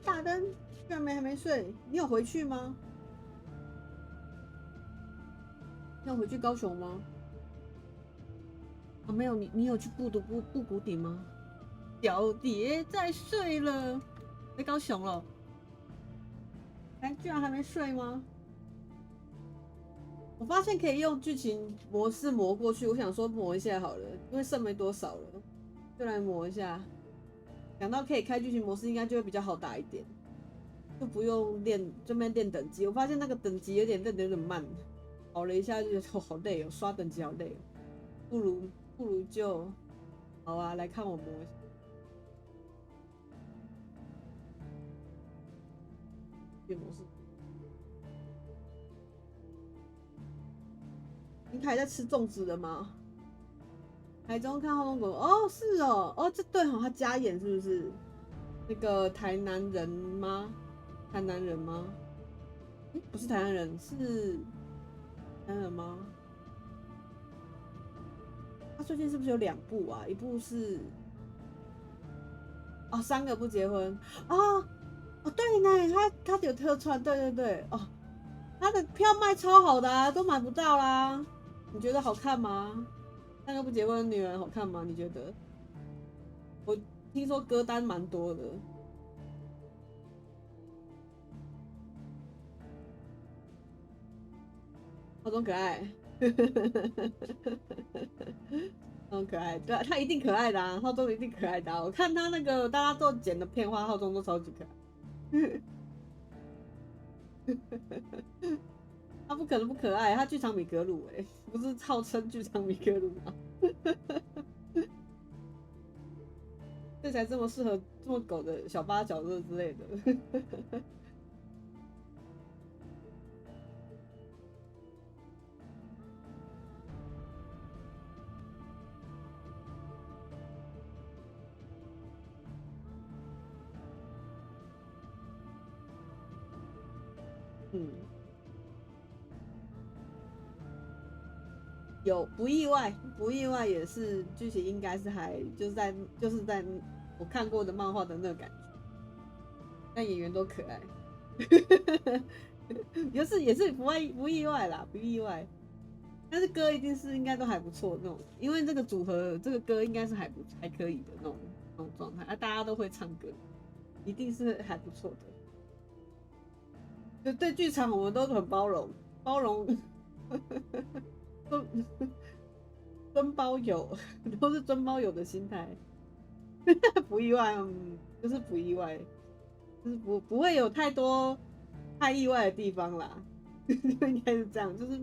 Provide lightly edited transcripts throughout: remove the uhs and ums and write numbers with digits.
大灯居然还没睡，你有回去吗？你有回去高雄吗？没有，你有去布谷顶吗？小蝶在睡了，在高雄了。居然还没睡吗？我发现可以用剧情模式磨过去，我想说磨一下好了，因为剩没多少了，就来磨一下。想到可以开剧情模式，应该就会比较好打一点，就不用这边练等级。我发现那个等级练得有点慢，跑了一下就觉得好累哦，刷等级好累哦，不如就好啊，来看我磨一下。变模式。你还在吃粽子的吗？台中看后宫哦，是哦，这对他加演是不是？那个台南人吗？台南人吗？不是台南人，是台南人吗？他最近是不是有2部啊？一部是3个不结婚对呢，他有特串，对哦，他的票卖超好的啊，都买不到啦。你觉得好看吗？3个不结婚的女人好看吗？你觉得？我听说歌单蛮多的。浩中可爱，很可爱，对啊，他一定可爱的啊，浩中一定可爱的啊。我看他那个大家都剪的片花，浩中都超级可爱。他不可能不可爱，他剧场米格鲁不是号称剧场米格鲁吗？这才这么适合这么狗的小八角色之类的。有不意外，不意外也是剧情应该是还就是在我看过的漫画的那个感觉，但演员都可爱，也是不意外啦，不意外。但是歌一定是应该都还不错那种，因为这个组合这个歌应该是还可以的那种状态大家都会唱歌，一定是还不错的。就对剧场我们都很包容，尊包友都是尊包友的心态，不意外，就是不意外，就是不会有太意外的地方啦，就应该是这样，就是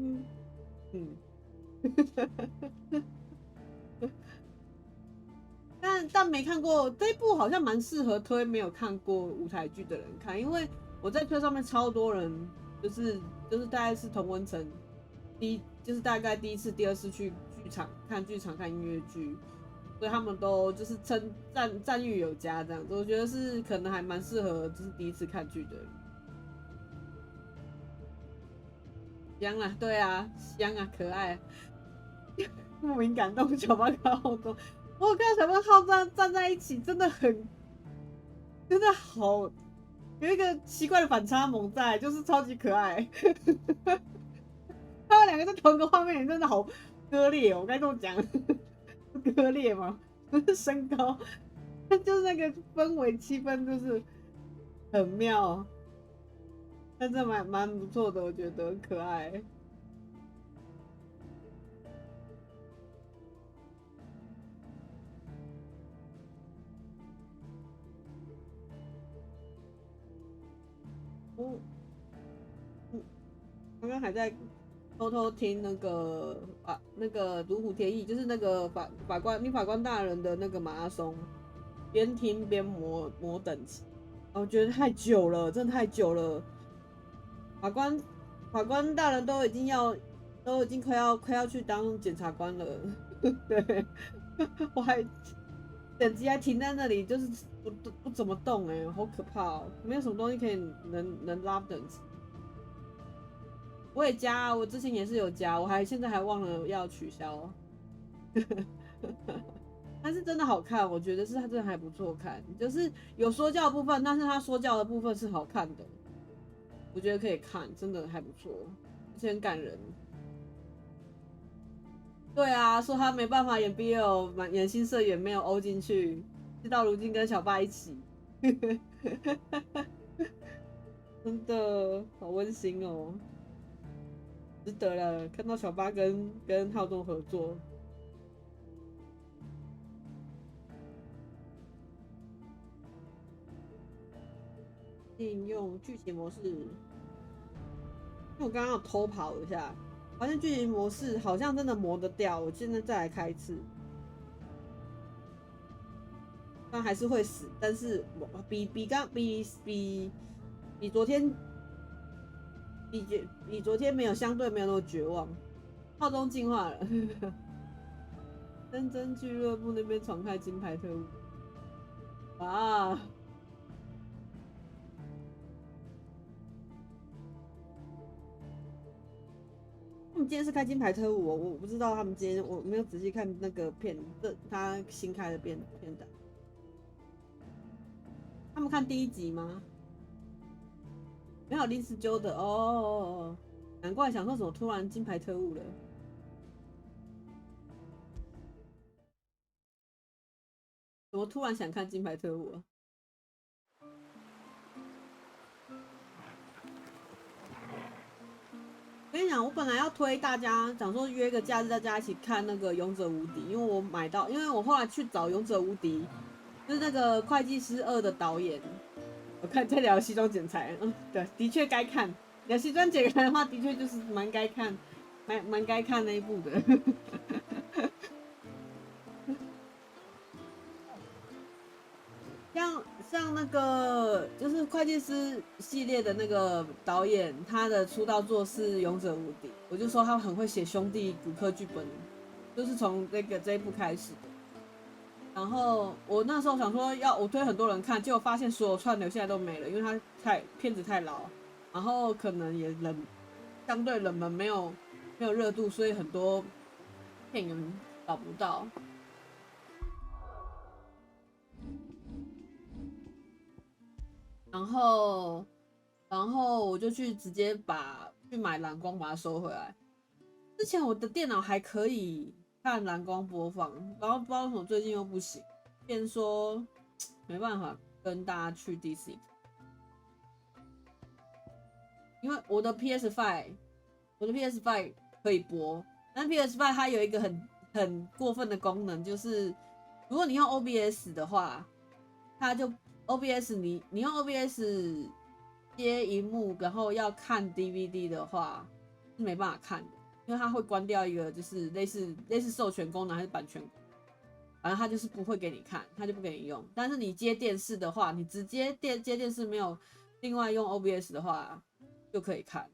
但没看过这一部，好像蛮适合推没有看过舞台剧的人看，因为我在推上面超多人，就是大概是同温层，就是大概第一次、第二次去剧场看音乐剧，所以他们都就是赞誉有加这样子。我觉得是可能还蛮适合就是第一次看剧的人。香啊，对啊，香啊，可爱，莫名感动。小八跟浩中，我看到小八浩站在一起，真的好，有有一个奇怪的反差萌在，就是超级可爱。他们两个在同一个画面里真的好割裂哦，我该这么讲，割裂吗？不是身高，就是那个氛围气氛就是很妙，但是蛮不错的，我觉得很可爱。我刚刚还在偷偷听那个那个如虎添翼，就是那个女法官大人的那个马拉松，边听边磨等级。我觉得太久了，真的太久了。法官大人都已经快要去当检察官了。对，我还等级还停在那里，就是不怎么动哎、好可怕哦、没有什么东西可以能拉等级。我也加啊，我之前也是有加，现在还忘了要取消。但是真的好看，我觉得是它真的还不错看，就是有说教的部分，但是它说教的部分是好看的，我觉得可以看，真的还不错，而且很感人。对啊，说他没办法演 BL，演新社员没有欧进去，事到如今跟小爸一起，真的好温馨哦，值得了。看到小八跟浩中合作，应用剧情模式，因为我刚刚有偷跑一下，发现剧情模式好像真的磨得掉。我现在再来开一次，但还是会死，但是比昨天比昨天没有相对没有那么绝望，浩中进化了。真真俱乐部那边传开金牌特务啊！他们今天是开金牌特务哦，我不知道他们今天我没有仔细看那个他新开的片单。他们看第一集吗？没有临时揪的哦，难怪想说怎么突然金牌特务了，怎么突然想看金牌特务啊？我跟你讲，我本来要推大家，想说约个假日大家一起看那个《勇者无敌》，因为我买到，因为我后来去找《勇者无敌》，就是那个《会计师2》的导演。我看在聊西装剪裁，对，的确该看。聊西装剪裁的话，的确就是蛮该看，蛮该看那一部的。像那个就是会计师系列的那个导演，他的出道作是《勇者无敌》，我就说他很会写兄弟骨科剧本，就是从这一部开始的。然后我那时候想说我推很多人看，结果发现所有串流现在都没了，因为它片子太老，然后可能也相对冷门，没有热度，所以很多片源找不到。然后我就直接去买蓝光把它收回来。之前我的电脑还可以看蓝光播放，然后不知道为什么最近又不行，变说没办法跟大家去 DC， 因为我的 PS5 可以播，但 PS5 它有一个很过分的功能，就是如果你用 OBS 的话，它就 OBS 你用 OBS 接荧幕，然后要看 DVD 的话是没办法看的，因为它会关掉一个就是类似授权功能还是版权，反正它就是不会给你看，它就不给你用。但是你接电视的话，你直接接电视没有另外用 OBS 的话就可以看，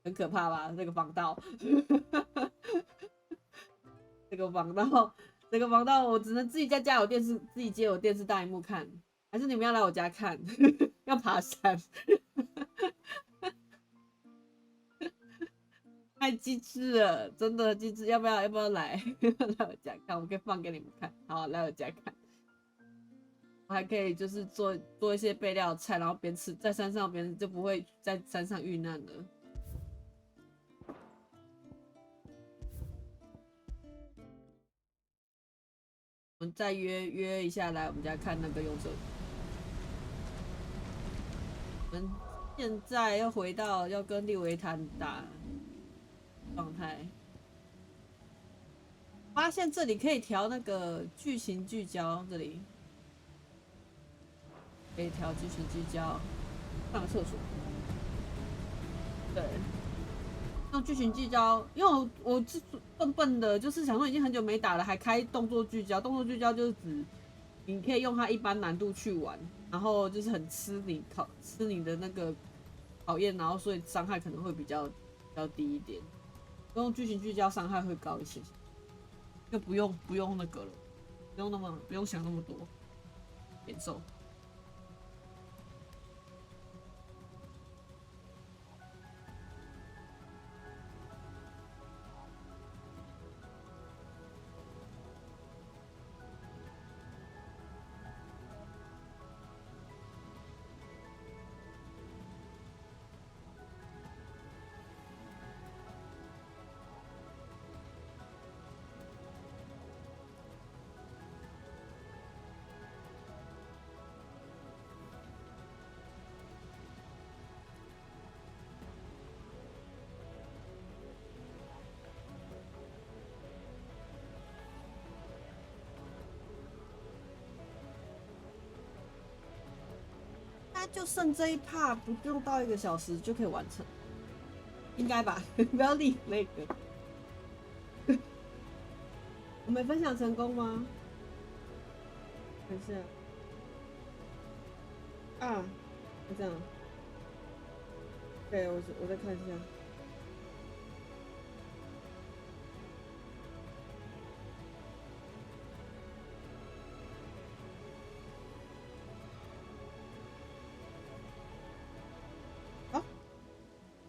很可怕吧？这个防盗，这个防盗，这个防盗，我只能自己在家有电视，自己接我电视大荧幕看，还是你们要来我家看？要爬山？太机智了，真的机智！要不要来？来我家看？我可以放给你们看。好，来我家看。我还可以就是做一些备料菜，然后边吃在山上边就不会在山上遇难了。我们再约一下来我们家看那个勇者。我们现在要回到要跟利维坦打状态。发现这里可以调那个剧情聚焦，这里可以调剧情聚焦。上个厕所。对，用剧情聚焦，因为我是笨笨的，就是想说已经很久没打了，还开动作聚焦。动作聚焦就是指你可以用它一般难度去玩，然后就是很吃你的那个考验，然后所以伤害可能会比较低一点。用剧情聚焦伤害会高一些，就不用那个了，不用想那么多，免受。那就剩这一 part 不用到1个小时就可以完成，应该吧？不要立那个。我没分享成功吗？看一下。啊，就这样。对，我再看一下。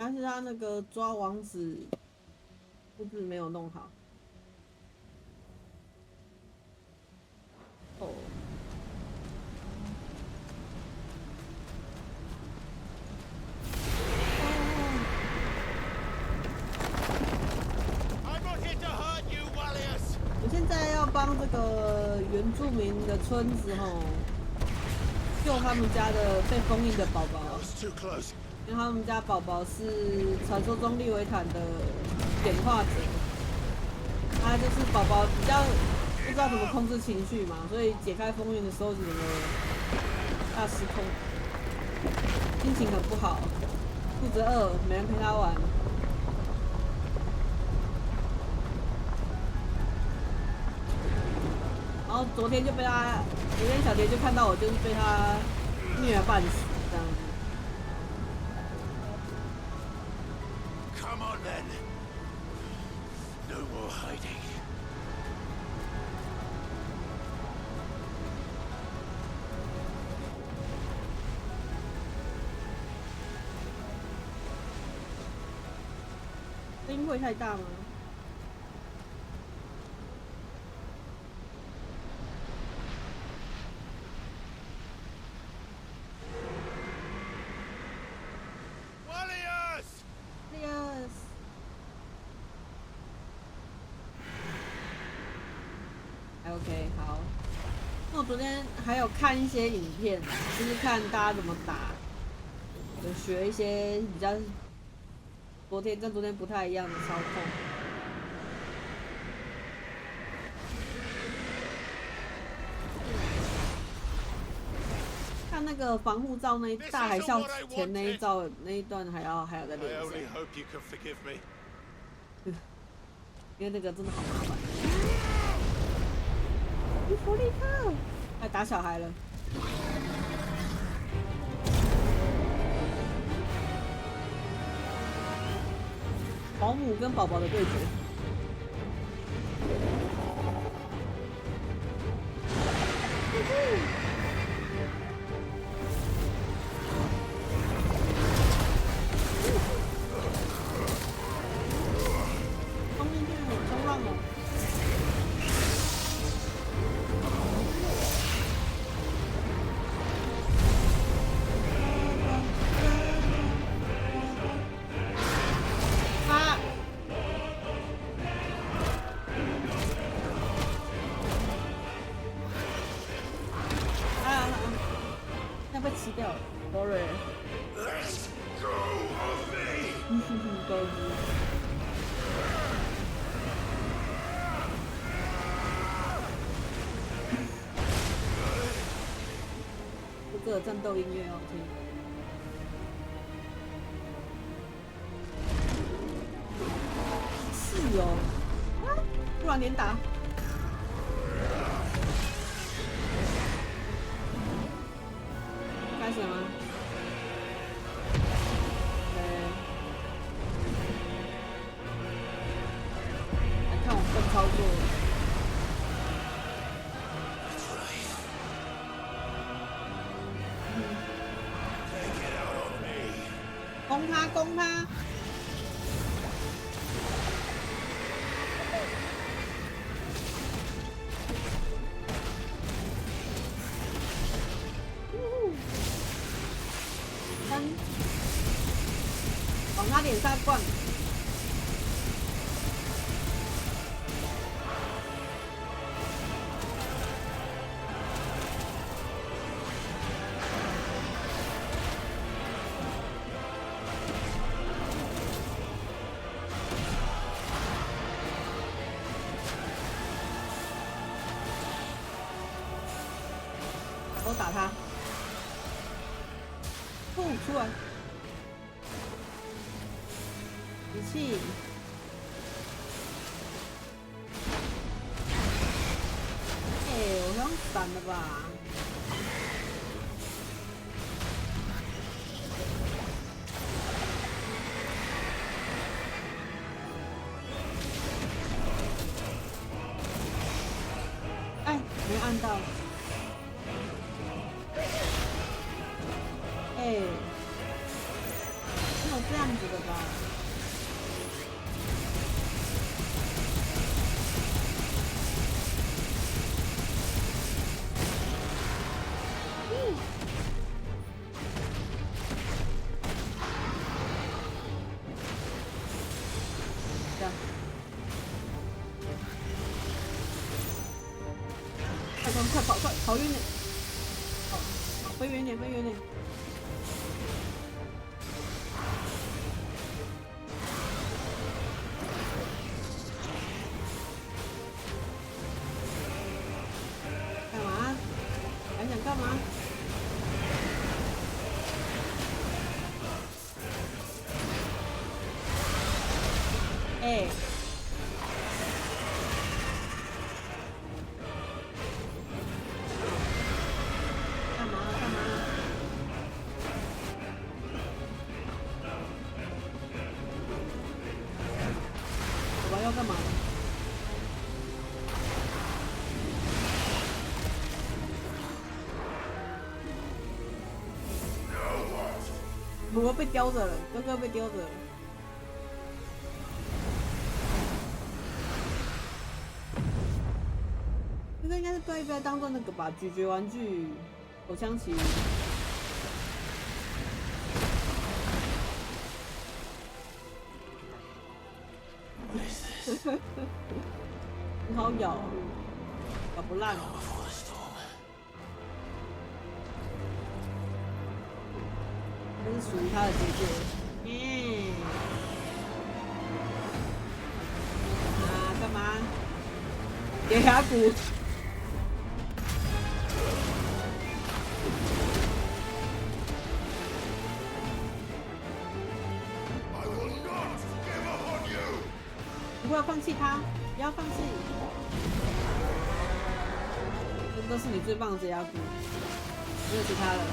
但是他那个抓王子布置没有弄好。哦。我现在要帮这个原住民的村子救他们家的被封印的宝宝。因为他们家宝宝是传说中利维坦的演化者，他就是宝宝比较不知道怎么控制情绪嘛，所以解开封印的时候整个大失控，心情很不好，肚子饿，没人陪他玩。然后昨天小蝶就看到我，就是被他虐了半死这样子。声音会太大吗？OK， 好。那我昨天还有看一些影片，就是看大家怎么打，有学一些比较跟昨天不太一样的操控。看那个防护罩大海啸前那一段还要再练一下，因为那个真的好麻烦。弗利克，还打小孩了。保姆跟宝宝的对决。后面现在很冲浪哦。吃掉了 ，sorry。高级。这个战斗音乐好听。是哦，啊，突然连打。开始了吗？来看我笨操作。攻他，攻他！往他脸上灌。我打他，出来，武器，我刚闪了吧？哎，没按到。没有这样子的吧？这样，快跑，快跑远点！好，飞远点，飞远点！干嘛？哎，干嘛？干嘛？我要干嘛？我被叼着了，哥哥被叼着了。这个应该是被当做那个吧，咀嚼玩具，口腔期。很好咬，咬不烂。这是属于他的结界。干嘛？叠牙骨。不要放弃他，不要放弃。这都是你最棒的解压骨，没有其他了。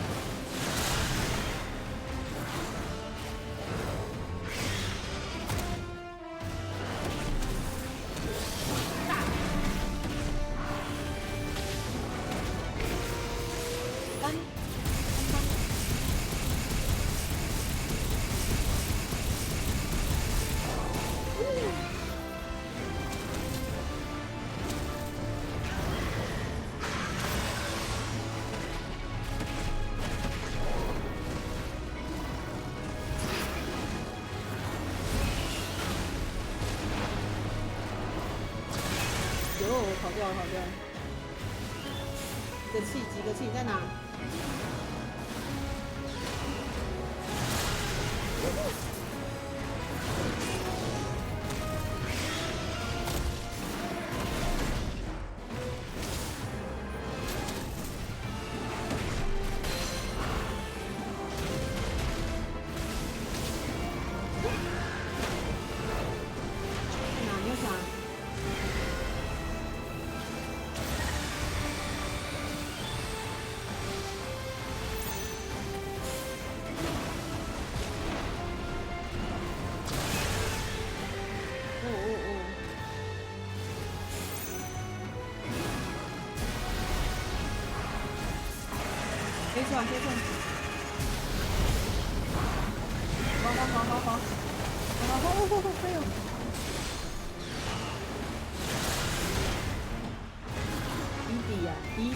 跑掉了，跑掉了！几个气在哪？飞出来，飞出来！好，飞了！底底呀，底底。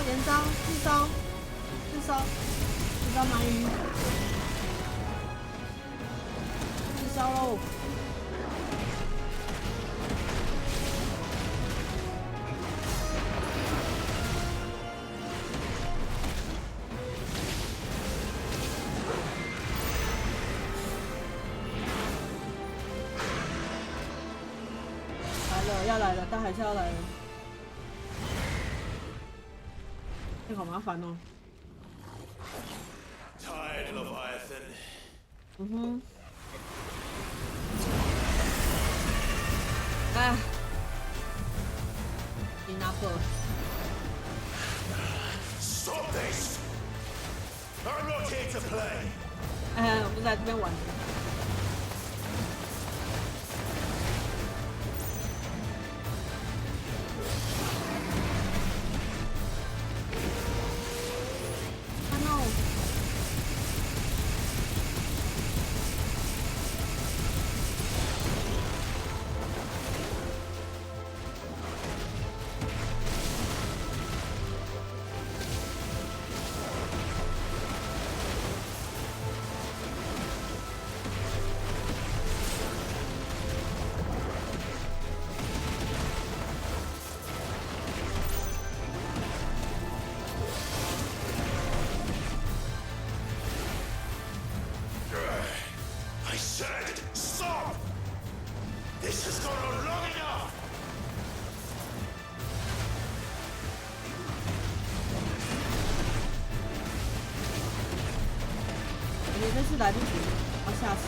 连招，四招鳗鱼，四招喽！来了，要来了，大海啸要来了。好麻烦哦。嗯哼。哎 ，enough。Stop this! I'm not here to play. 哎，我们在这边玩。I said stop! This has gone on long enough! 你这次来不及，要下次。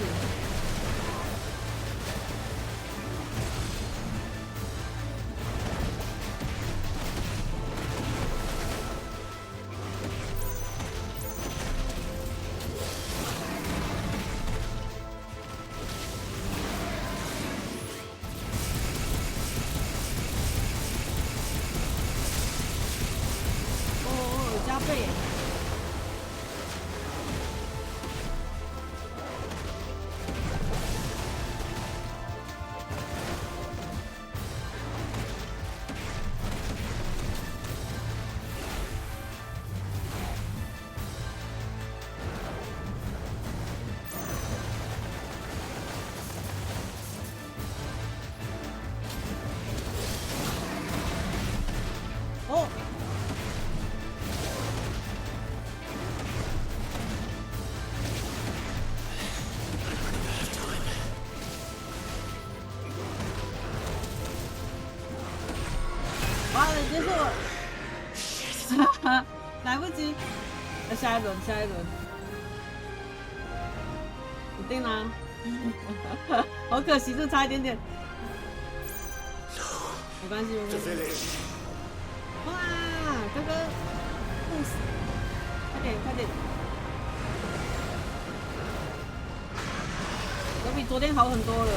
加倍。哦。完了，结束了。哈哈，来不及。下一轮，下一轮。一定啦。好可惜，就差一点点。没关系，没 The 关系。 village. 哇，哥哥，不死，快点，快点！有比昨天好很多了。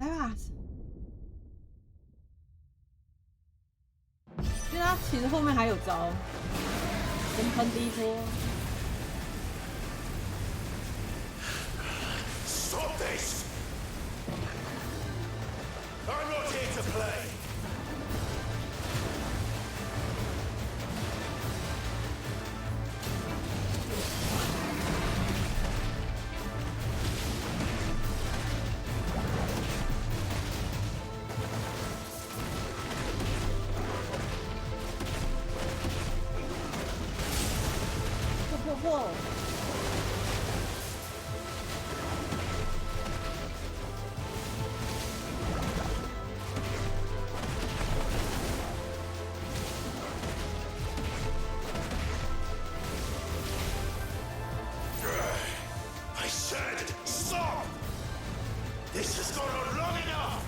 来吧，因为他其实后面还有招，先喷第一波。 Stop this! I'm not here to play.破！I said stop! This has gone on long enough!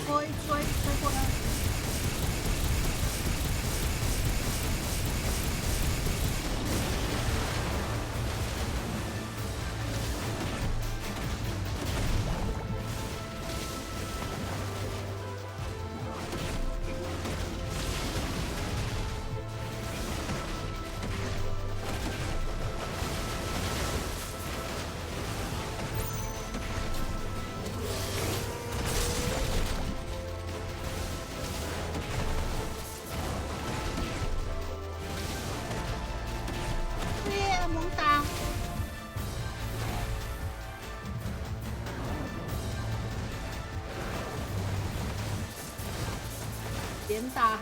Thôi,吹过来。耶，猛打！连打！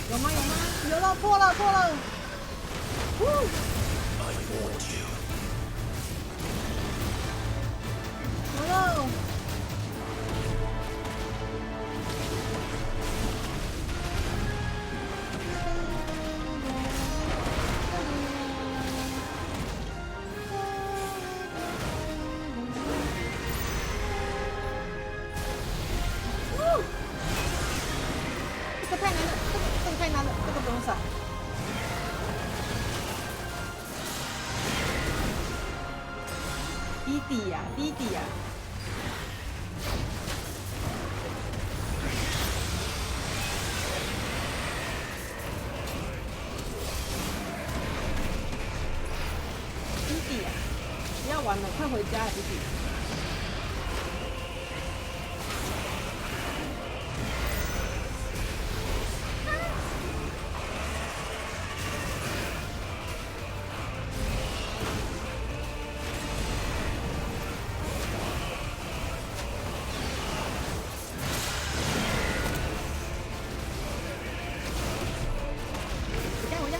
有吗？有吗？有了，破了，破了！呜！ I warned you. 有了！这个太难了，这个太难了，这个不用闪。低底呀，低底呀！低底呀！不要玩了，快回家了，低底。 回家。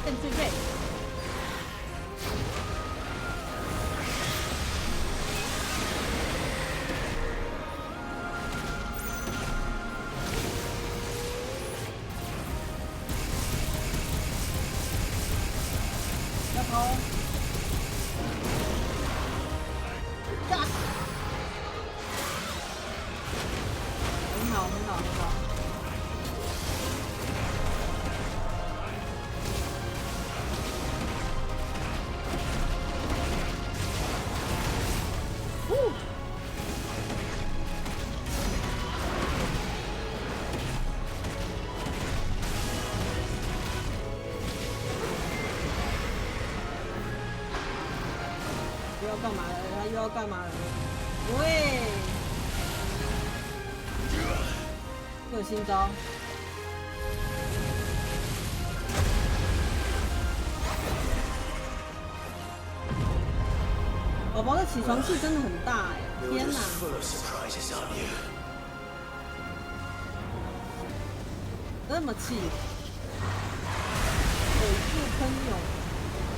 更最配。好很好。又要干嘛了？他又要干嘛了？喂，又有新招。宝宝的起床气真的很大哎！天哪！这么气，尾部喷涌，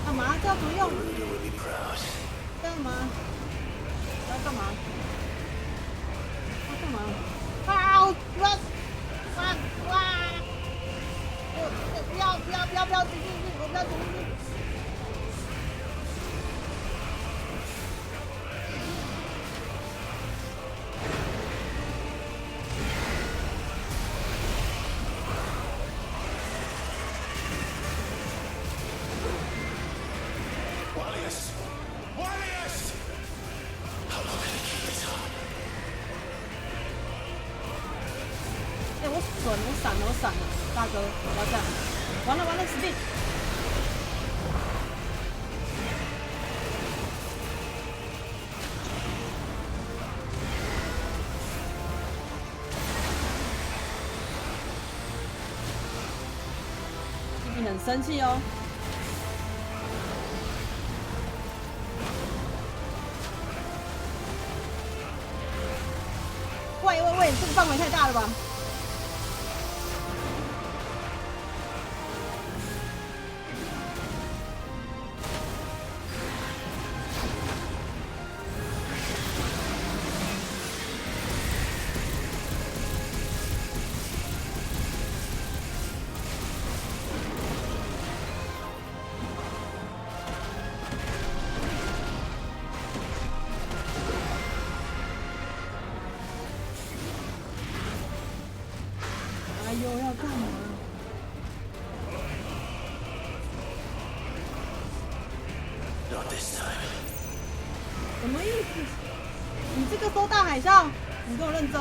干嘛？这样不用？干嘛？要干嘛？要干嘛？啊！我不要进去！我不要进去！我闪了，大哥，不要这样！完了，死定！弟弟很生气哦。喂，这个范围太大了吧？又要干嘛？什么意思？你这个收大海啸，你给我认真。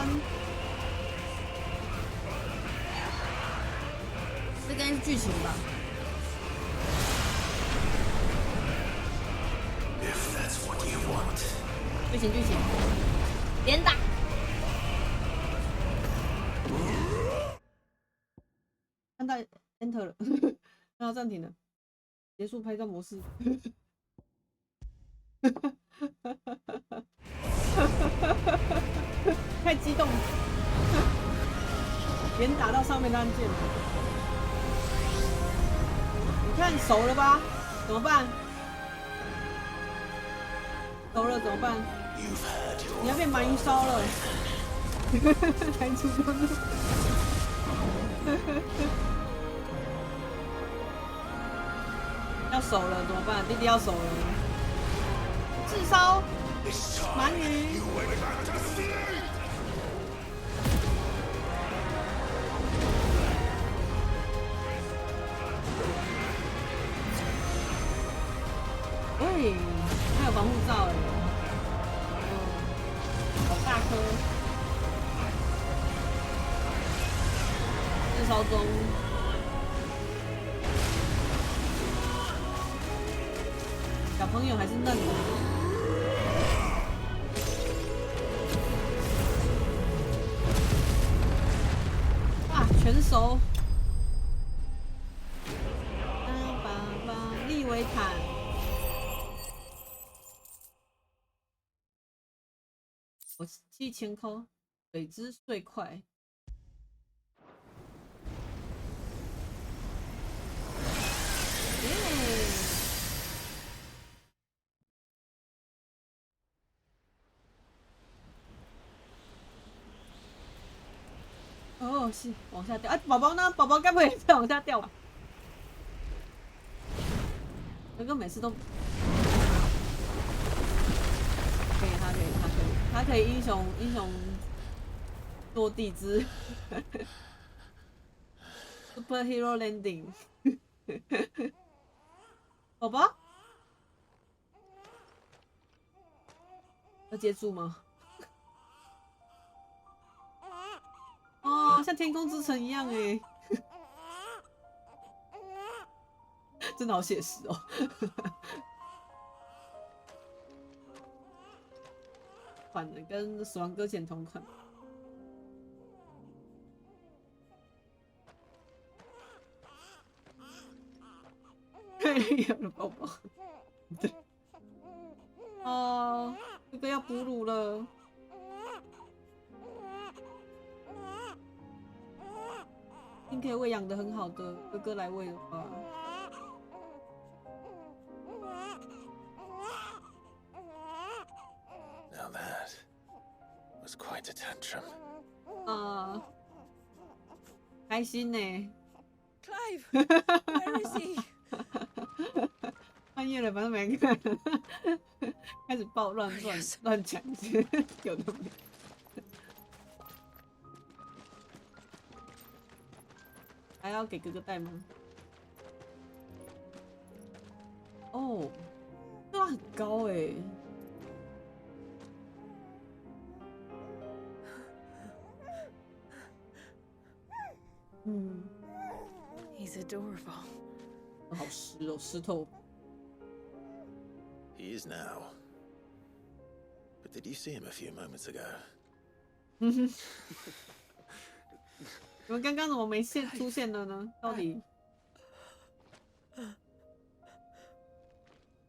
这应该是剧情吧？剧情，连打。看到 Enter 了，看到暂停了，结束拍照模式。太激动了，连打到上面的按键。你看熟了吧？怎么办？熟了怎么办？你要变鳗鱼烧了。还出光了。要熟了怎么办？弟弟要熟了，炙烧鳗鱼。喂，还有防护罩哎，好大颗。炙烧中。小朋友还是嫩的。哇，全熟！利维坦，我7000颗，水之碎块。哦，是往下掉。哎，宝宝呢？宝宝该不会再往下掉吧？哥哥每次都可以，他可以英雄落地之 superhero landing， 好吧，要接住吗？哦，像天空之城一样哎，真的好写实哦。款的跟《死亡搁浅》同款。有了宝宝。对。哦，哥哥要哺乳了。应可以喂养的很好的哥哥来喂的话。Now that was quite a tantrum. 啊，开心呢。Clive, where is he? 半夜了，反正没人看，开始爆乱讲一些有的没的。还要给哥哥带吗？哦，这很高哎。嗯， He's adorable. 好湿哦，湿透。He is now. But did you see him a few moments ago? 你们刚刚怎么没出现了呢？到底？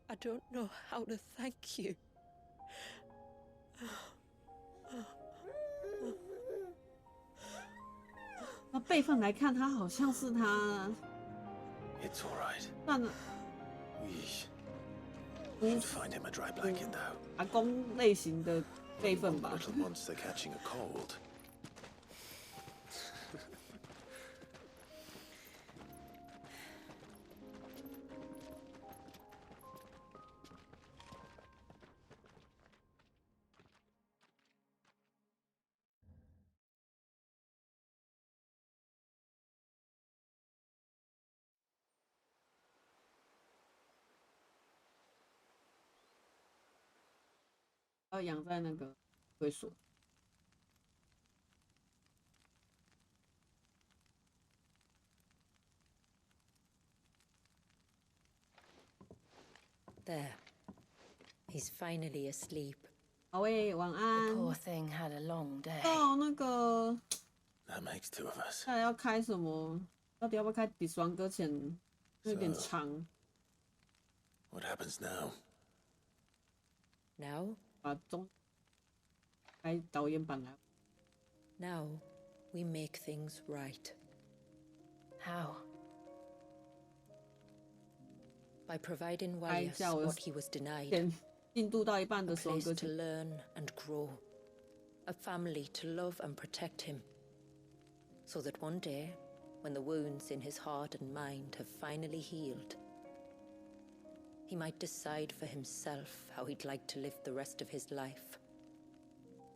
I don't know how to thank you. 那辈分来看，他好像是他。 It's all right. 算了， We should find him a dry blanket, though. 阿公类型的辈分 The 吧。 little monster catching a cold. 要养在那个会所。 There. He's finally asleep. 好喂，晚 The 安。 poor thing had a long day. 哦，那个， That makes two of us. 再来要开什么？到底要不要开比死亡搁浅？有点长。 What happens now? Now? 把中开导演版来。 Now we make things right. How? By providing Walias what he was denied. 进度到一半的 A 死亡 place 搁 to 浅。 learn and grow. A family to love and protect him. So that one day, when the wounds in his heart and mind have finally healed, he might decide for himself how he'd like to live the rest of his life.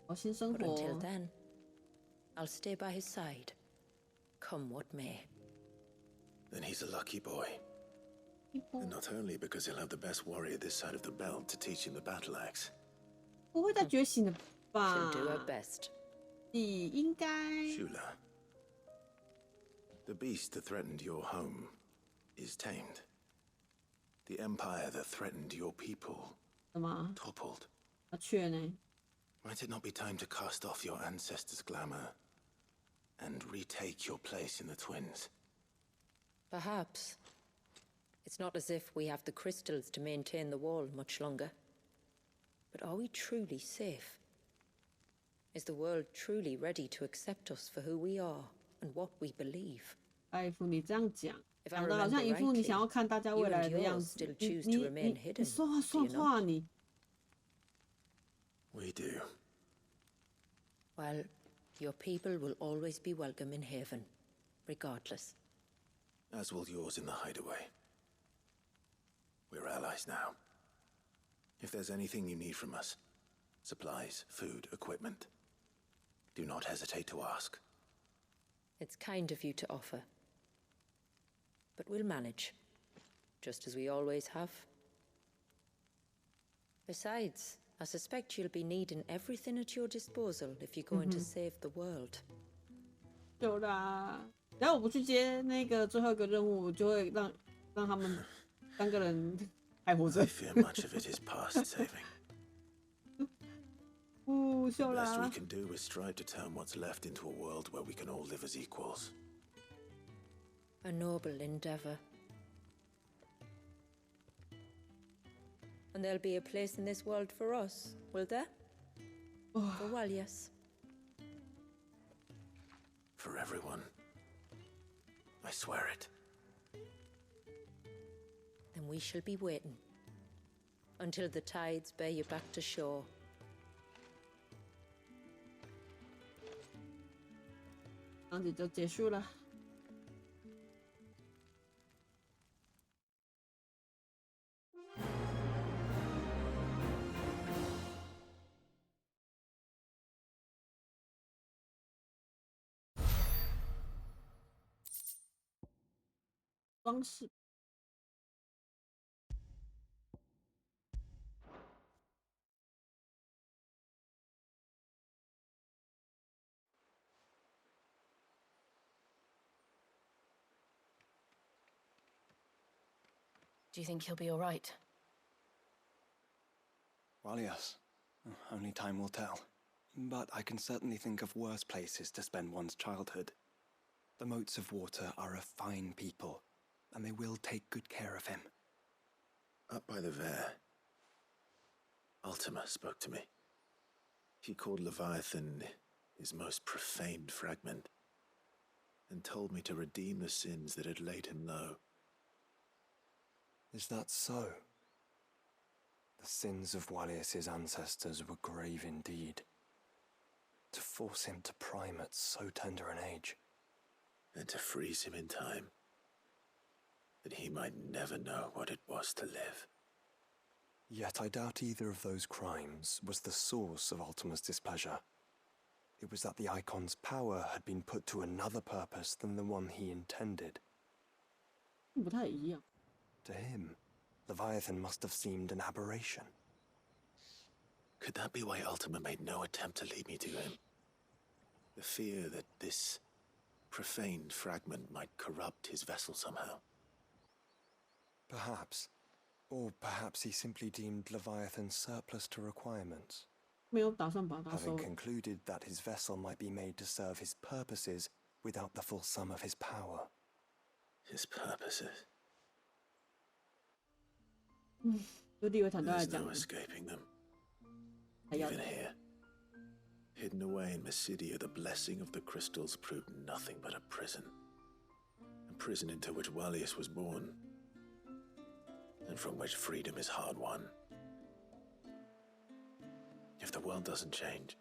好新生 But 活。 until then, I'll stay by his side, come what may. Then he's a lucky boy. And not only because he'll have the best warrior this side of the belt to teach him the battle axe. 不会再觉醒了吧？ She'll do her best. 你应该。 Shula, the beast that threatened your home is tamed. The empire that threatened your people 什么？ toppled. 啊，雀呢？ Might it not be time to cast off your ancestors' glamour and retake your place in the twins? Perhaps. It's not as if we have the crystals to maintain the wall much longer. But are we truly safe? Is the world truly ready to accept us for who we are and what we believe? 艾夫，你这样讲， If I 讲的好像 remember 一副你 rightly, 想要看大家 you 未来 and 的样 yours 子。 still 你 choose to remain 你 hidden, 说话 do 算 you not? 话，你 We do. Well, your people will always be welcome in Haven, regardless. As will yours in the hideaway. We're allies now. If there's anything you need from us, supplies, food, equipment, do not hesitate to ask. It's kind of you to offer. But we'll manage, just as we always have. Besides, I suspect you'll be needing everything at your disposal if you're going to save the world. 有啦，然后我不去接那个最后一个任务，我就会让他们3个人还活着 I。fear much of it is past saving. 秀 The best 啦 we，can do is strive to turn what's left into a world where we can all live as equals. A noble endeavor. And there'll be a place in this world for us, will there? For Walias. For everyone. I swear it. Then we shall be waiting. Until the tides bear you back to shore. 这样子就结束了。装饰。Do you think he'll be all right? Well, yes. Only time will tell. But I can certainly think of worse places to spend one's childhood. The Moats of Water are a fine people, and they will take good care of him. Up by the Vare, Ultima spoke to me. He called Leviathan his most profaned fragment, and told me to redeem the sins that had laid him low. Is that so? The sins of Walias's ancestors were grave indeed. To force him to prime at so tender an age. And to freeze him in time, that he might never know what it was to live. Yet I doubt either of those crimes was the source of Ultima's displeasure. It was that the Icon's power had been put to another purpose than the one he intended. 不太一样。 To him, Leviathan must have seemed an aberration. Could that be why Ultima made no attempt to lead me to him? The fear that this profaned fragment might corrupt his vessel somehow. Perhaps. Or perhaps he simply deemed Leviathan surplus to requirements, 没有打算把它收 having 了。 concluded that his vessel might be made to serve his purposes without the full sum of his power. His purposes. 就地位团队来 There's 讲 no，escaping them. 还要 Even here. Hidden away in Mysidia, the blessing of the crystals proved nothing but a prison. A prison into which Walias was born, and from which freedom is hard won. If the world doesn't change,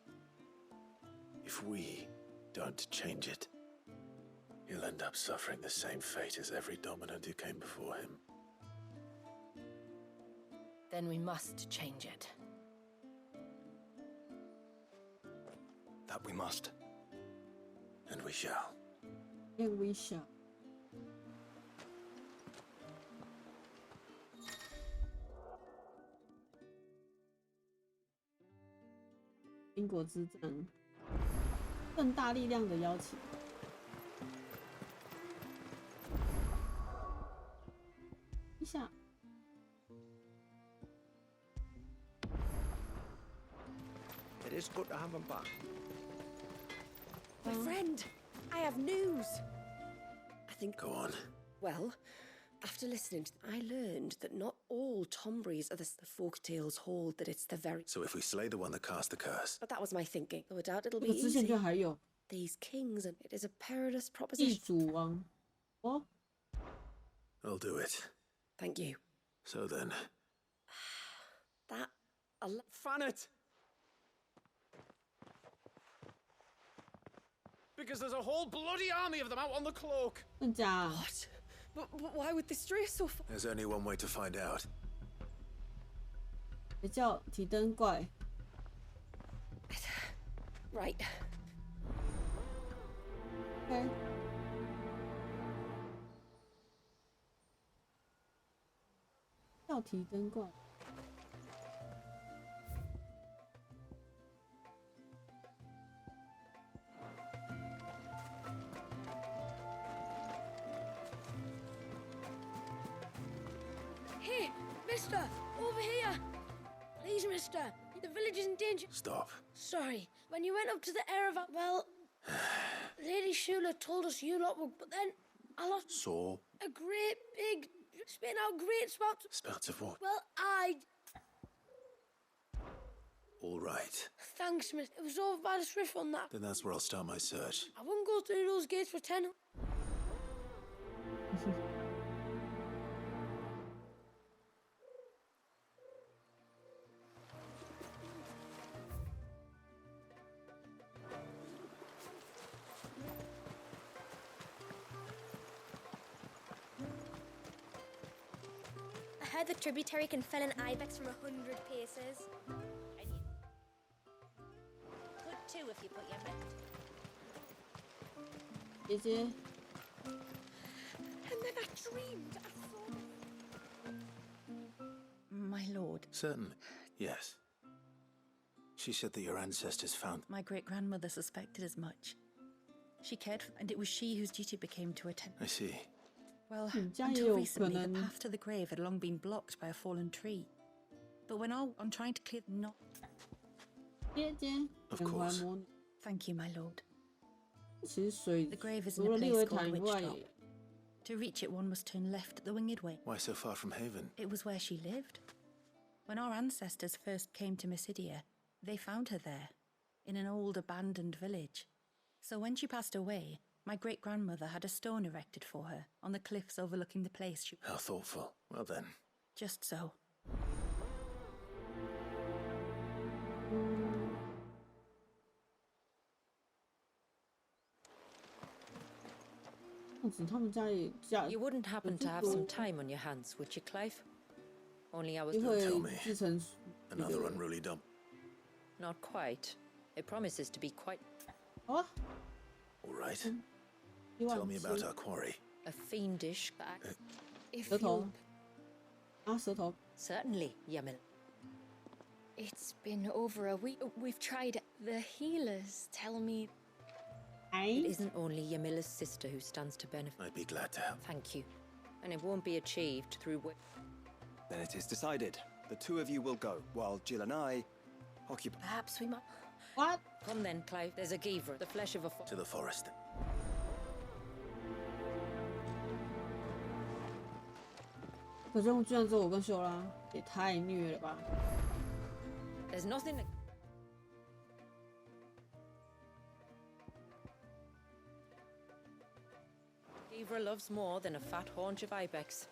if we don't change it, he'll end up suffering the same fate as every dominant who came before him. Then we must change it. That we must. And we shall. And we shall。英国之战，更大力量的邀请。一下， It is good to have him back. My friend, I have news. I think, Go on. well, after listening, I learned that not all Tombries are the folktales hold that it's the very. So if we slay the one that cast the curse, But that was my thinking. Though I doubt it'll 这 be 个之前 easy. 就还有 These kings, and it is a perilous 地 proposition. 主王，哦， I'll do it. Thank you. So then, That. Fan it! Because there's a whole bloody army of them out on the cloak. 真假啊？ What? But why would they stray so far? there's only one way to find out. 也叫提灯怪， Right. OK。跳提灯冠。Hey, mister! Over here! Please, mister! The village is in danger. Stop. Sorry. When you went up to the Erevan, well... Lady Shula told us you lot were... But then I lost Saw a great big... Spitting out great spouts... spouts of what? Well, I... All right. Thanks, miss. It was over by the Swift on that. Then that's where I'll start my search. I wouldn't go through those gates for 10... I heard the tributary can fell an ibex from 100 paces. Could too if you put your mind. 姐姐， I never dreamed I saw... My lord, Certain? Yes. She said that your ancestors found. my great-grandmother suspected as much. She cared for, and it was she whose duty became to attend. I see. Well, 这样也 until 有可 recently, the 能。 path to the grave had long been blocked by a fallen tree. But when on trying to clear the knot... 姐姐， Of 眼环 course. 魔女。 Thank you, my lord. 其实水 The grave is 除 in 了 a 利 place 维 called 坦以 Witch 外 Top. 也， To reach it, one must turn left at the Winged Way. Why so far from Haven? It was where she lived. When our ancestors first came to Mysidia, they found her there, in an old abandoned village. So when she passed away, my great-grandmother had a stone erected for her on the cliffs overlooking the place. How thoughtful. Well then. Just so. 样子他们家里家 You wouldn't happen to have some time on your hands, would you, Clive? Only I was 就会 tell me. 继承那 Another 个 unruly dump. not quite. It promises to be quite 好啊， All right. 希 Tell 望 me 吃 about our quarry. a fiendish act. If 舌头 you... 啊，舌头 Certainly, Yamil. It's been over a week. We've tried. The healers tell me It 哎， isn't only Yamila's sister who stands to benefit. I'd be glad to help. Thank you. And it won't be achieved through Then it is decided. The two of you will go, while Jill and I occupy. Perhaps we might. what？ Come then, Clive. There's a Givra, the flesh of a To the forest. 可任务居然只有我跟秀拉，也太虐了吧！ There's nothing. Givra loves more than a fat haunch of ibex.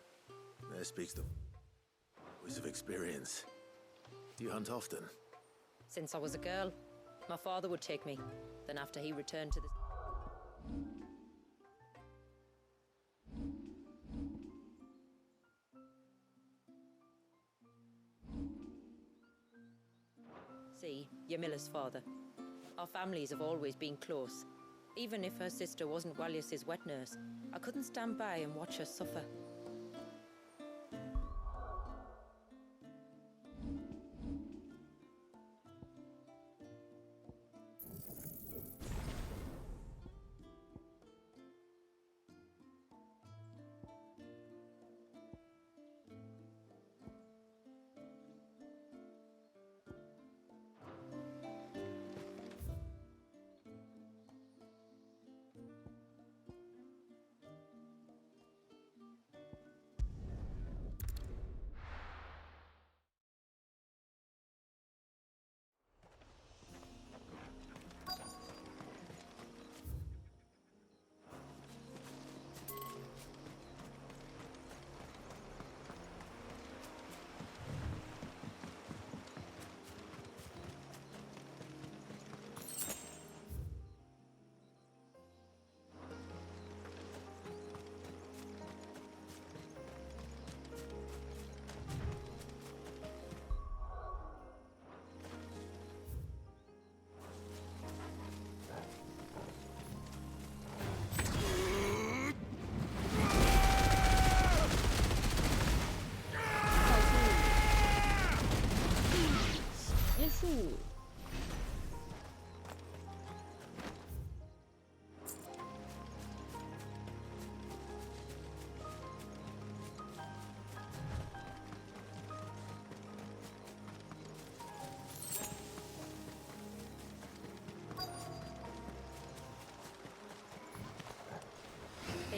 There speaks the voice of experience. Do you hunt often? Since I was a girl, my father would take me. Then after he returned to the... See, Yamila's father. Our families have always been close. Even if her sister wasn't Walius's wet nurse, I couldn't stand by and watch her suffer.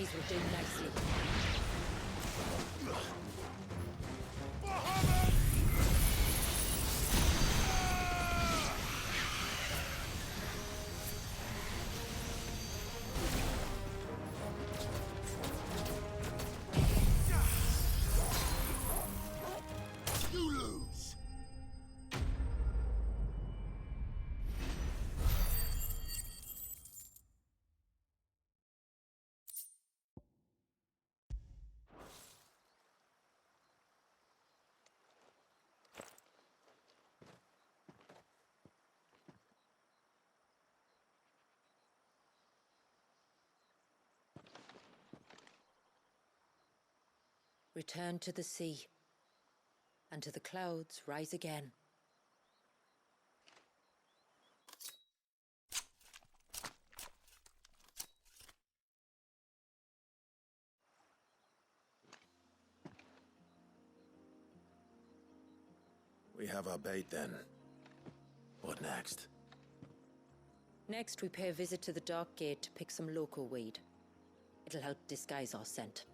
flies will do nicely. You lose. Return to the sea, and to the clouds rise again. We have our bait then. What next? Next, we pay a visit to the Dark Gate to pick some local weed. It'll help disguise our scent.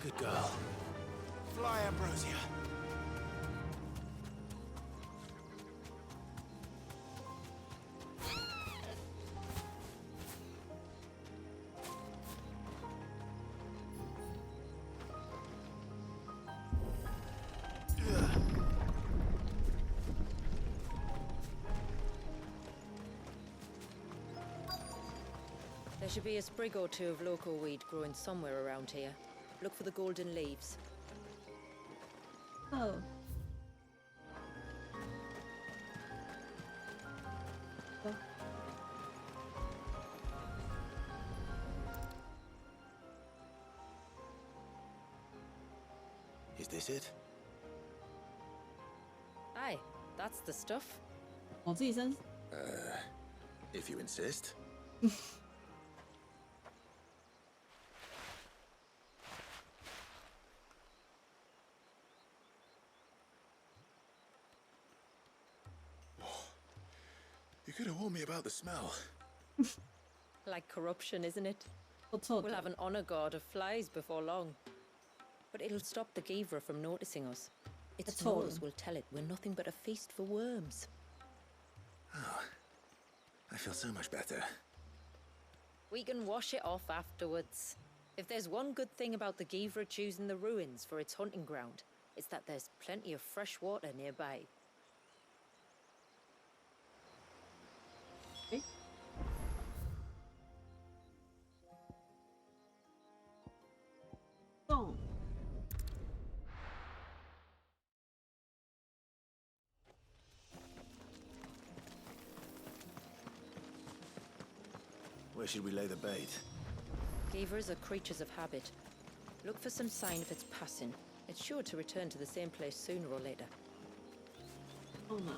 Good girl. Fly, Ambrosia. There should be a sprig or two of local weed growing somewhere around here. Look for the golden leaves. Oh. Is this it? Aye, that's the stuff. 我自己身 If you insist. You could have warned me about the smell. Like corruption, isn't it? 臭臭 We'll 的 have an honor guard of flies before long. But it'll stop the Givra from noticing us. Its That's all. nose will tell it we're nothing but a feast for worms. Oh, I feel so much better. We can wash it off afterwards. If there's one good thing about the Givra choosing the ruins for its hunting ground, it's that there's plenty of fresh water nearby. Okay. Oh. Where should we lay the bait? Givras are creatures of habit. Look for some sign of its passing. It's sure to return to the same place sooner or later. Oh no.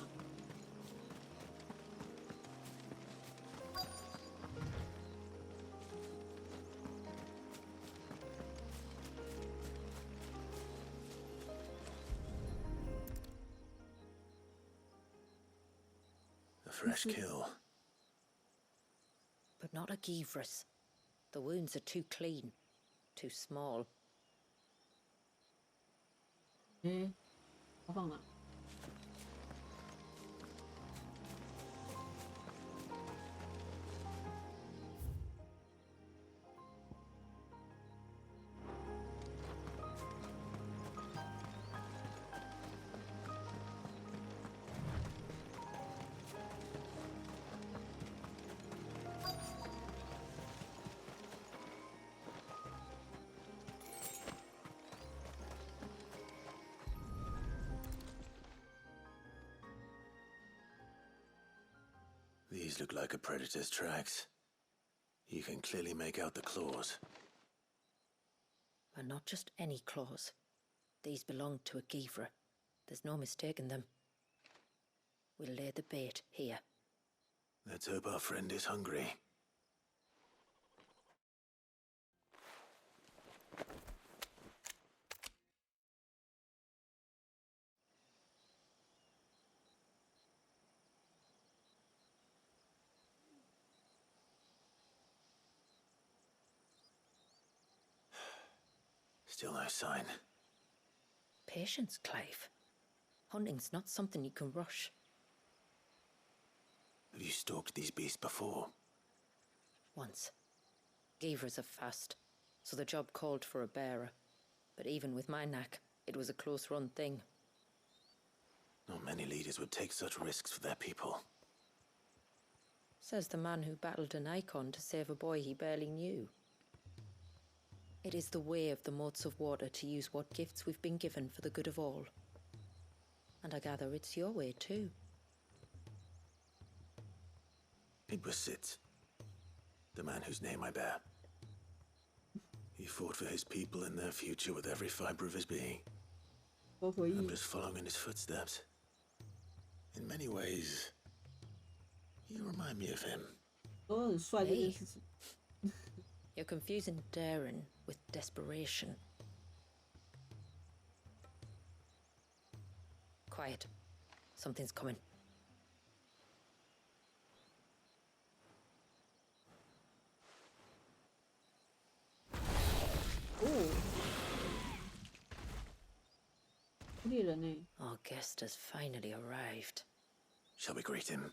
A fresh kill. But not a Givras. The wounds are too clean, too small. 诶，我放哪？ These look like a predator's tracks. You can clearly make out the claws. And not just any claws. These belong to a Givra. There's no mistaking them. We'll lay the bait here. Let's hope our friend is hungry. Still no sign. Patience, Clive. Hunting's not something you can rush. Have you stalked these beasts before? Once. Geevers are fast, so the job called for a bearer. But even with my knack, it was a close-run thing. Not many leaders would take such risks for their people. Says the man who battled an icon to save a boy he barely knew. It is the way of the Moats of Water to use what gifts we've been given for the good of all. And I gather it's your way too. It was Sid, the man whose name I bear. He fought for his people and their future with every fiber of his being. I'm just following in his footsteps. In many ways, you remind me of him. Hey. You're confusing daring with desperation. Quiet. Something's coming. Our guest has finally arrived. Shall we greet him?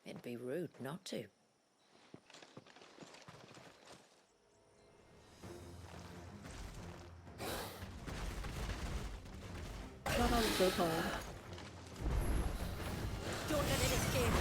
It'd be rude not to. Don't let it escape.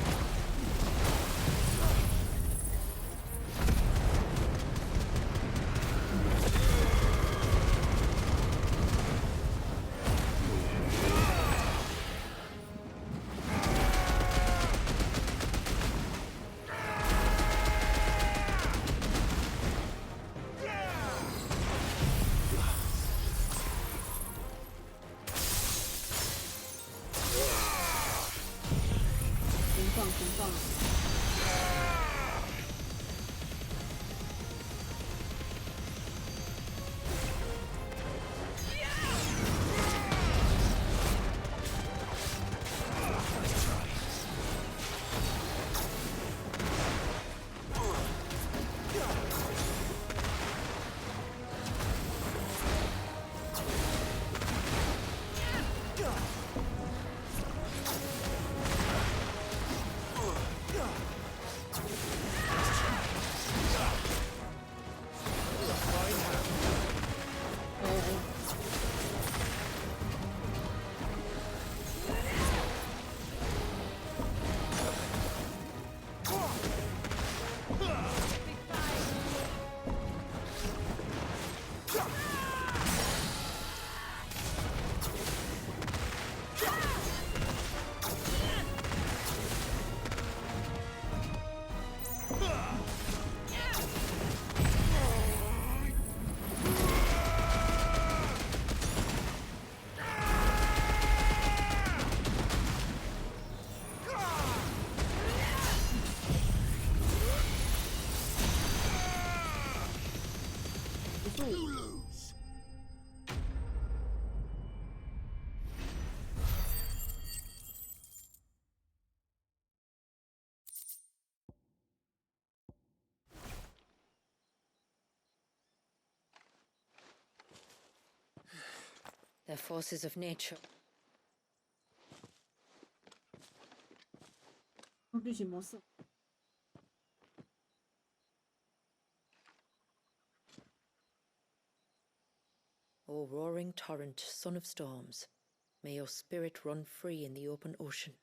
They're forces of nature. 剧情模式。 O roaring torrent, son of storms, may your spirit run free in the open ocean.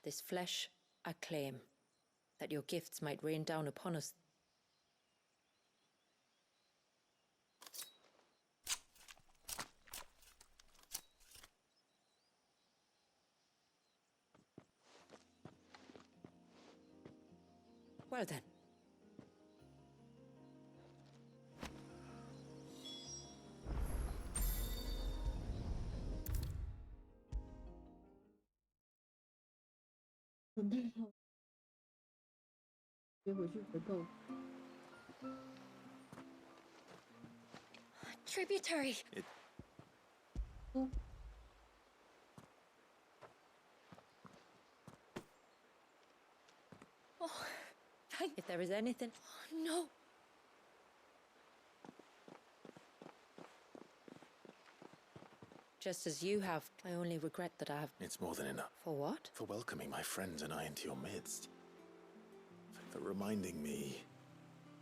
This flesh I claim, that your gifts might rain down upon us. Well then. Tributary. Oh, thank. If there is anything... No. Just as you have, I only regret that I have... It's more than enough. For what? For welcoming my friends and I into your midst. For reminding me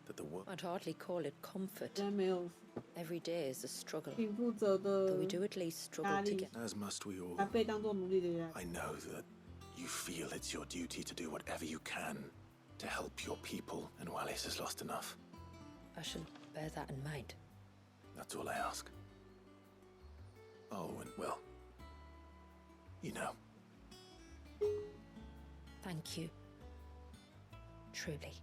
that the world... I'd hardly call it comfort. 现在没有 Every day is a struggle. 平复者 Though 的 we do at least 压 struggle 力 together. As must we all. 还被当作奴隶的压力。 I know that you feel it's your duty to do whatever you can to help your people, and Wallis has lost enough. I shall bear that in mind. That's all I ask. Oh, and well, you know. Thank you. Truly.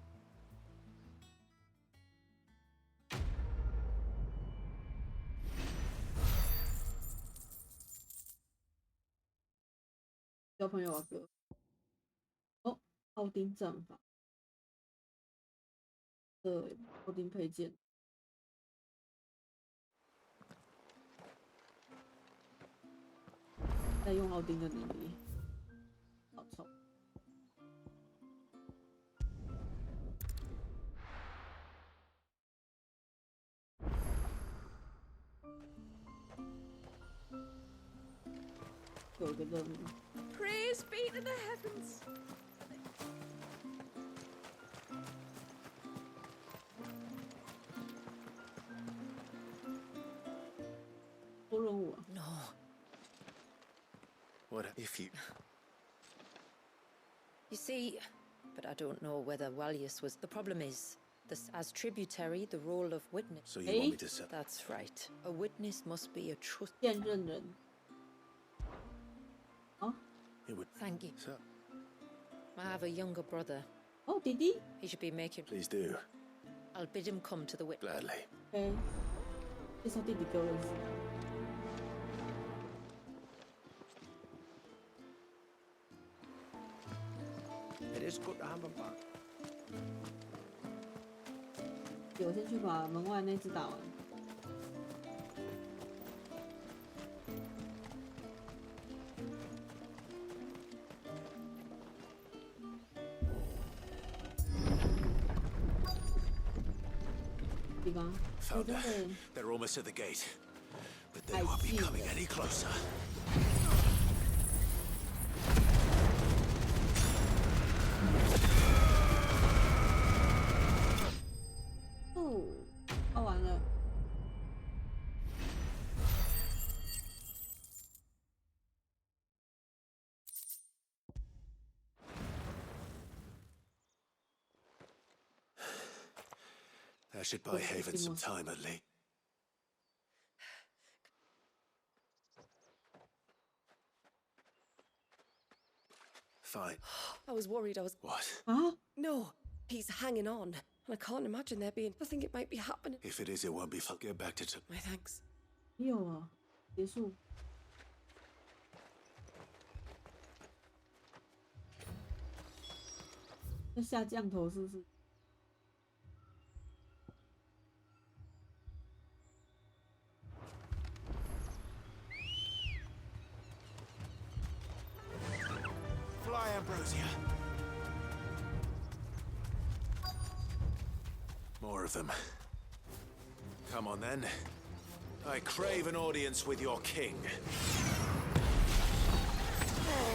交朋友啊哥。哦，奥丁战法。对，奥丁配件。再用奥丁的能力。好臭。有一个任务。 Praise be to the heavens. 多任务啊！ No. What if you... You see, but I don't know whether Wallius was... The problem is, this, as tributary, the role of witness... So you want me to set... That's right. A witness must be a trust... 见证人。啊？ It would... Thank you. So, I have a younger brother. 哦，弟弟。 He should be making... please do. I'll bid him come to the witness. Gladly. 哎，介绍弟弟给我认识。 It is good to have him back. 我先去把门外那只打完。地方， Found 真 her. 的 They're almost at the gate. But they I won't be see coming them. any closer. 哦，画完了。 That should buy Haven some time at least. Fine. I was worried I was... What? 啊？ No, he's hanging on. And I can't imagine there being... I think it might be happening. If it is, it won't be fun. Get back to... My thanks. 没有啊，结束。要下降头是不是？ Fly, Ambrosia. More of them. Come on, then. I crave an audience with your king. Ah,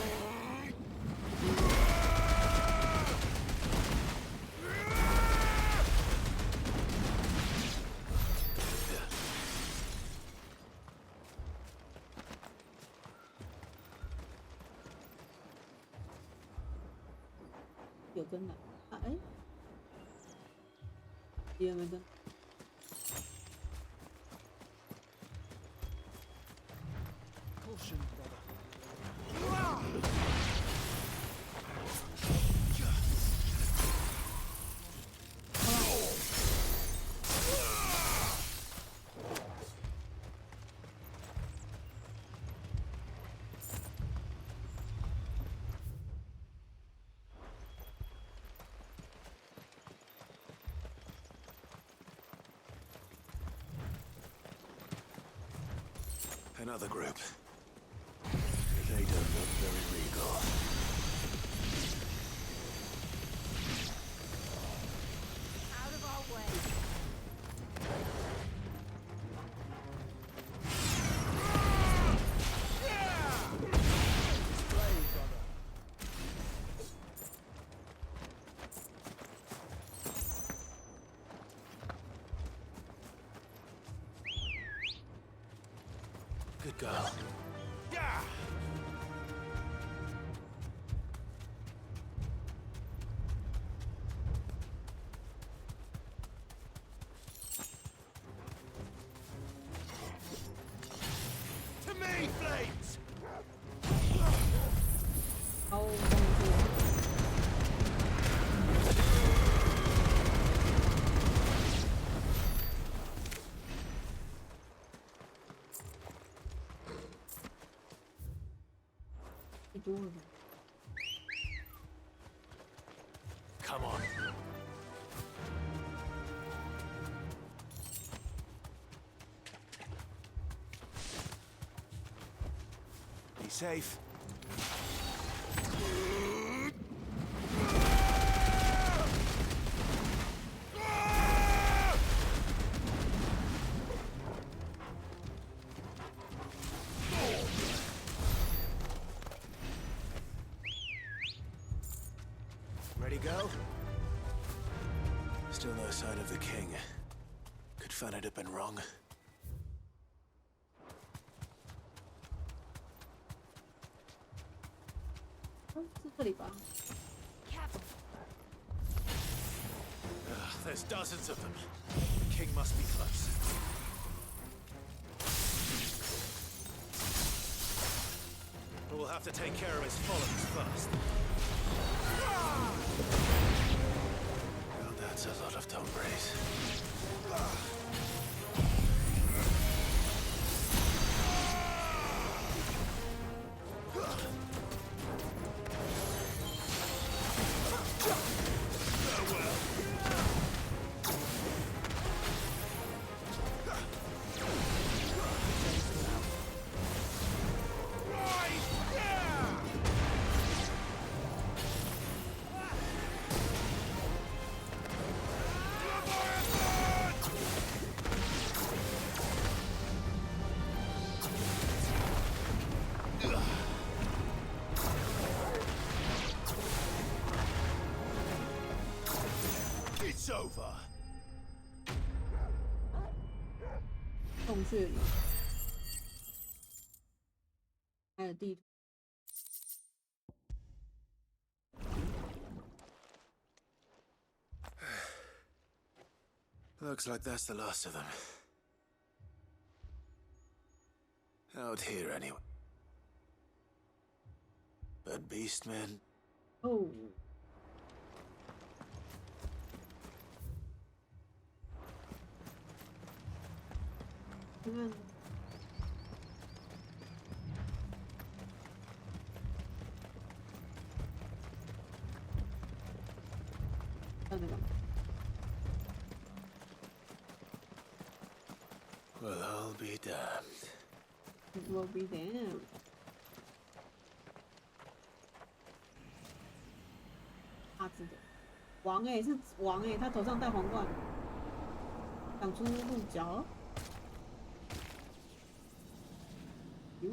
有跟来啊？哎，也没跟。 Caution, brother. Another group. They don't look very regal. Girl. Yeah! To me, flames! 好，我帮你做。你多了。 Come on. Be safe. Ready, go? Still no sign of the king. Could Fanad have been wrong? 是这里吧？ There's dozens of them. The king must be close. But we'll have to take care of his followers first. Well, that's a lot of Tombres. It's over. 洞穴里，还有地图。 Looks like that's the last of them. Out here, anyway. But Beastmen. Oh. Mm. 那个。 Well, I'll be damned. It will be damned. 阿兹的王哎、是王哎、他头上戴皇冠，挡出鹿角。哟，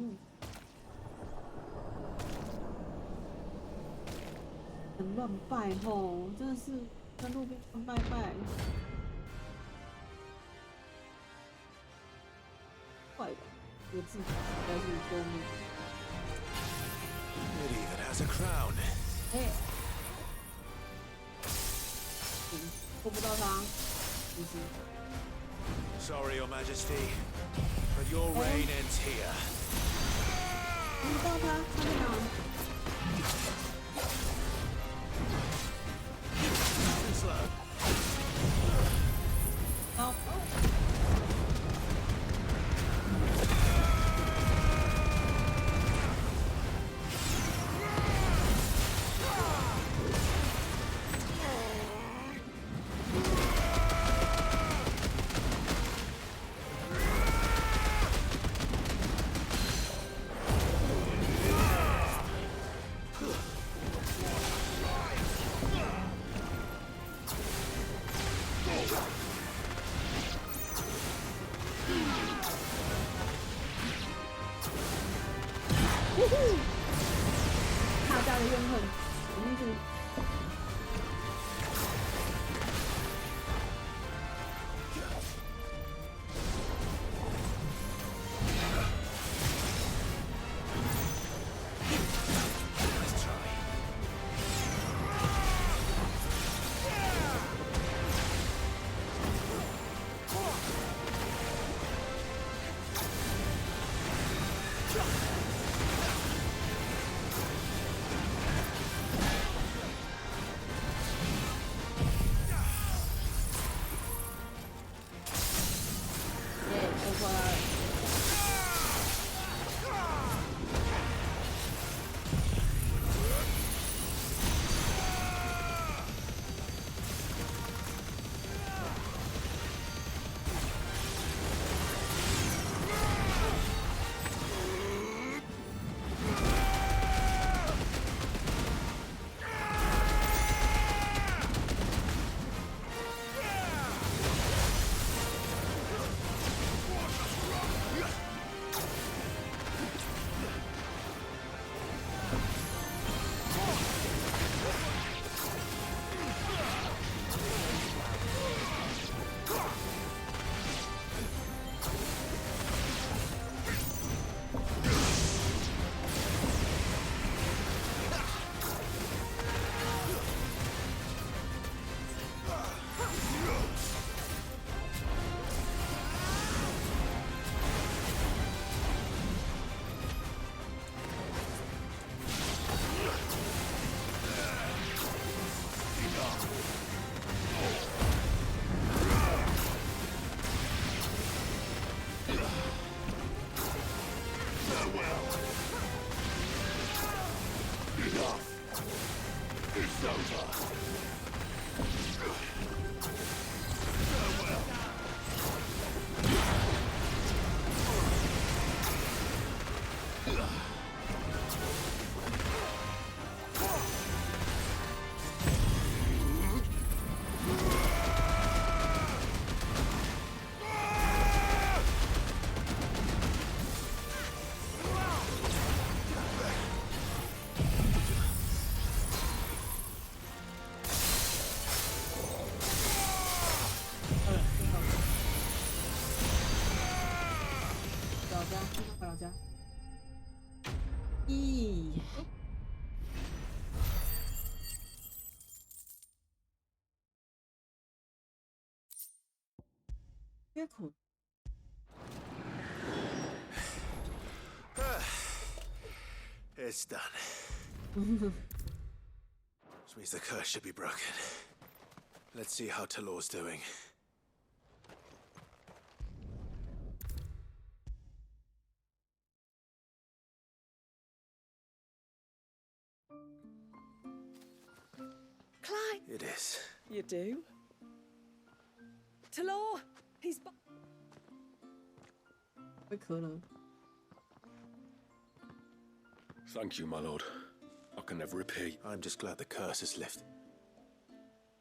很乱拜吼，真的是在路边乱拜拜。 怪的，我自己实在是救命。 It even has a crown. 哎，够不到他，其实。 Sorry, Your Majesty, but your reign ends here. 够不到他，他在哪？ Too slow. 好。 大家的怨恨，肯定是。It's over.苦。It's done. Which means the curse should be broken. Let's see how Talor's doing. Clyde! It is. You do? Talor! He's...会咳了。 Thank you, my lord. I can never repay. I'm just glad the curse is lifted.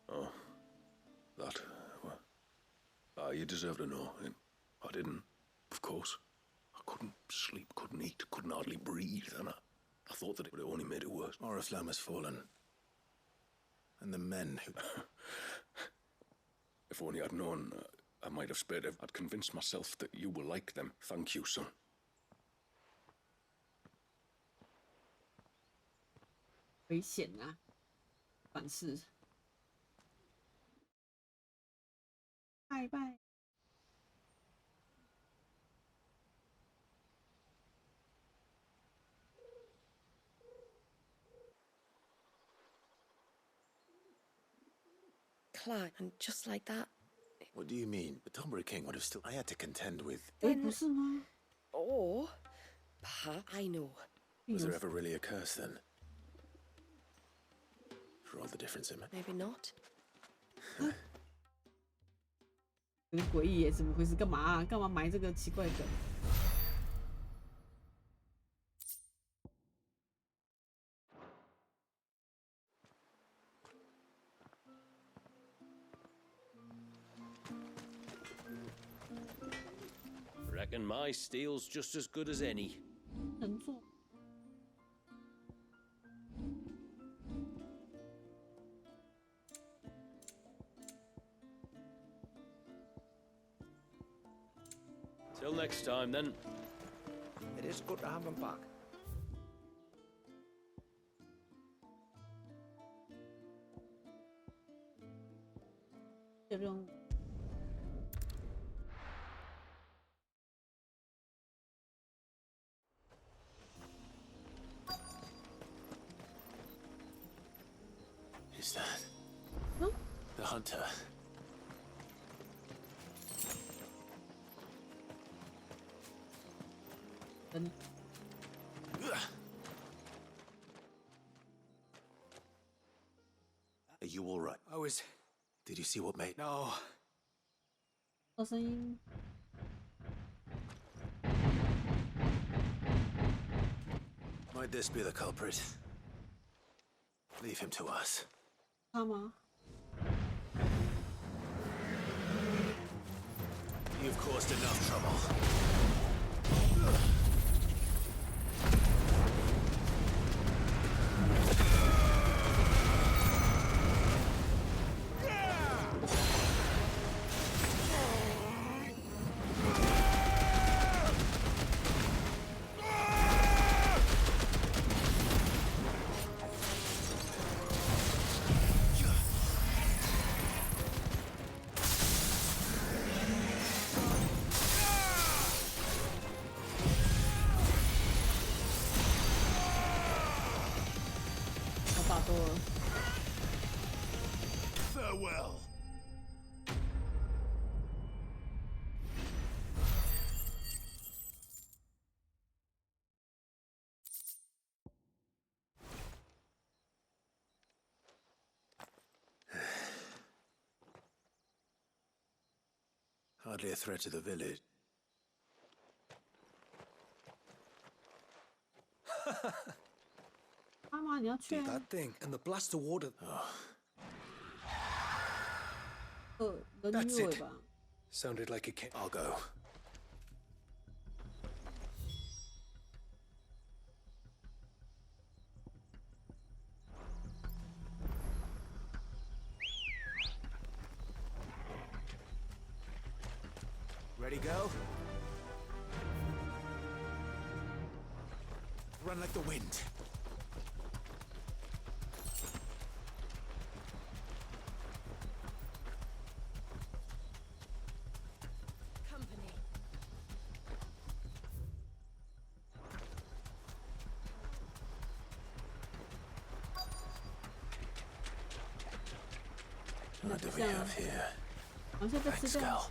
Oh, that. Well, you deserve to know. I didn't, of course. I couldn't sleep, couldn't eat, couldn't hardly breathe, and I thought that it would have only made it worse. Oriflamme has fallen. And the men who... If only I'd known, I might have spared it. I'd convinced myself that you were like them. Thank you, son. 危险啊！反噬。拜拜。Clyde, and just like that. What do you mean? The Tonberry King would have still... I had to contend with... 哎，不是吗？ Or, perhaps, I know. Was there ever really a curse then? For all the difference in it. Maybe not. 很诡异耶，怎么回事？干嘛啊？干嘛埋这个奇怪的梗？ Reckon my steel's just as good as any. 能做。 Till next time, then. It is good to have him back. Is that... Huh? The hunter? Are you all right? I was... Did you see what made... No. 做声音。 Might this be the culprit? Leave him to us. 他吗？ You've caused enough trouble. Farewell. hardly a threat to the village. See that thing and the blast of water. That's it. Sounded like it came. I'll go. Ready, go? Run like the wind. Company. What do we have here? 好像被吃 Red 掉 skull.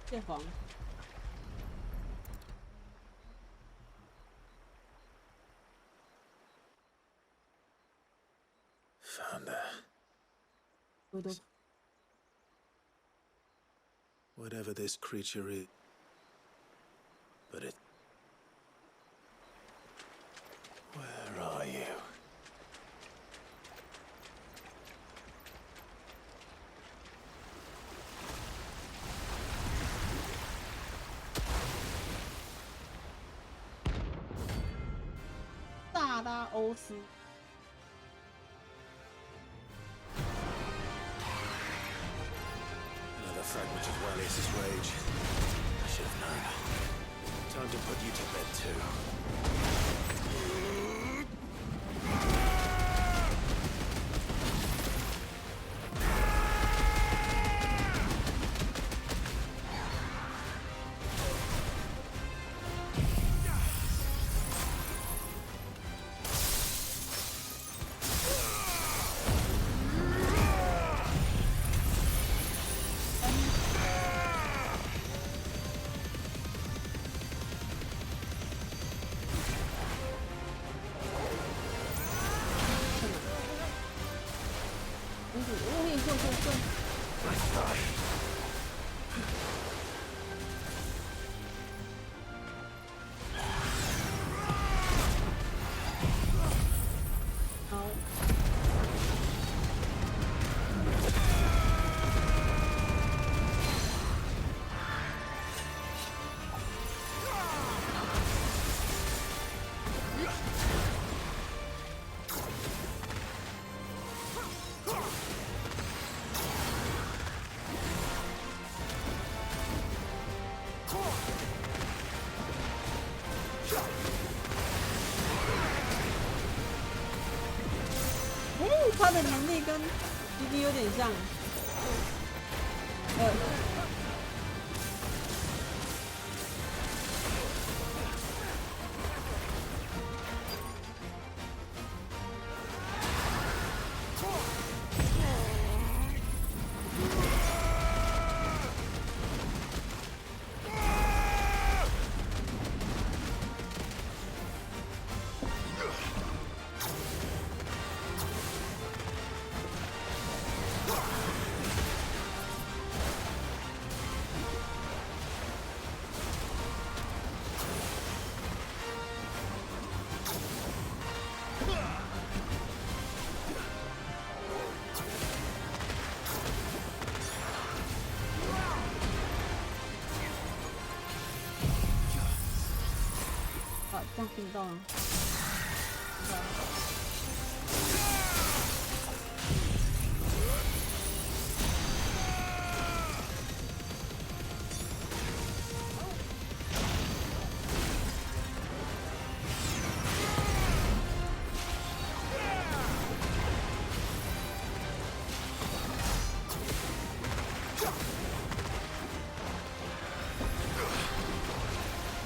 蟹黄。 Found her. Whatever this creature is, but it. Where are you? Another 大拉欧斯。 Fragment of Wallius's rage. I should have known. Time to put you to bed too.哦，他的能力跟弟弟有点像。这样听不到啊。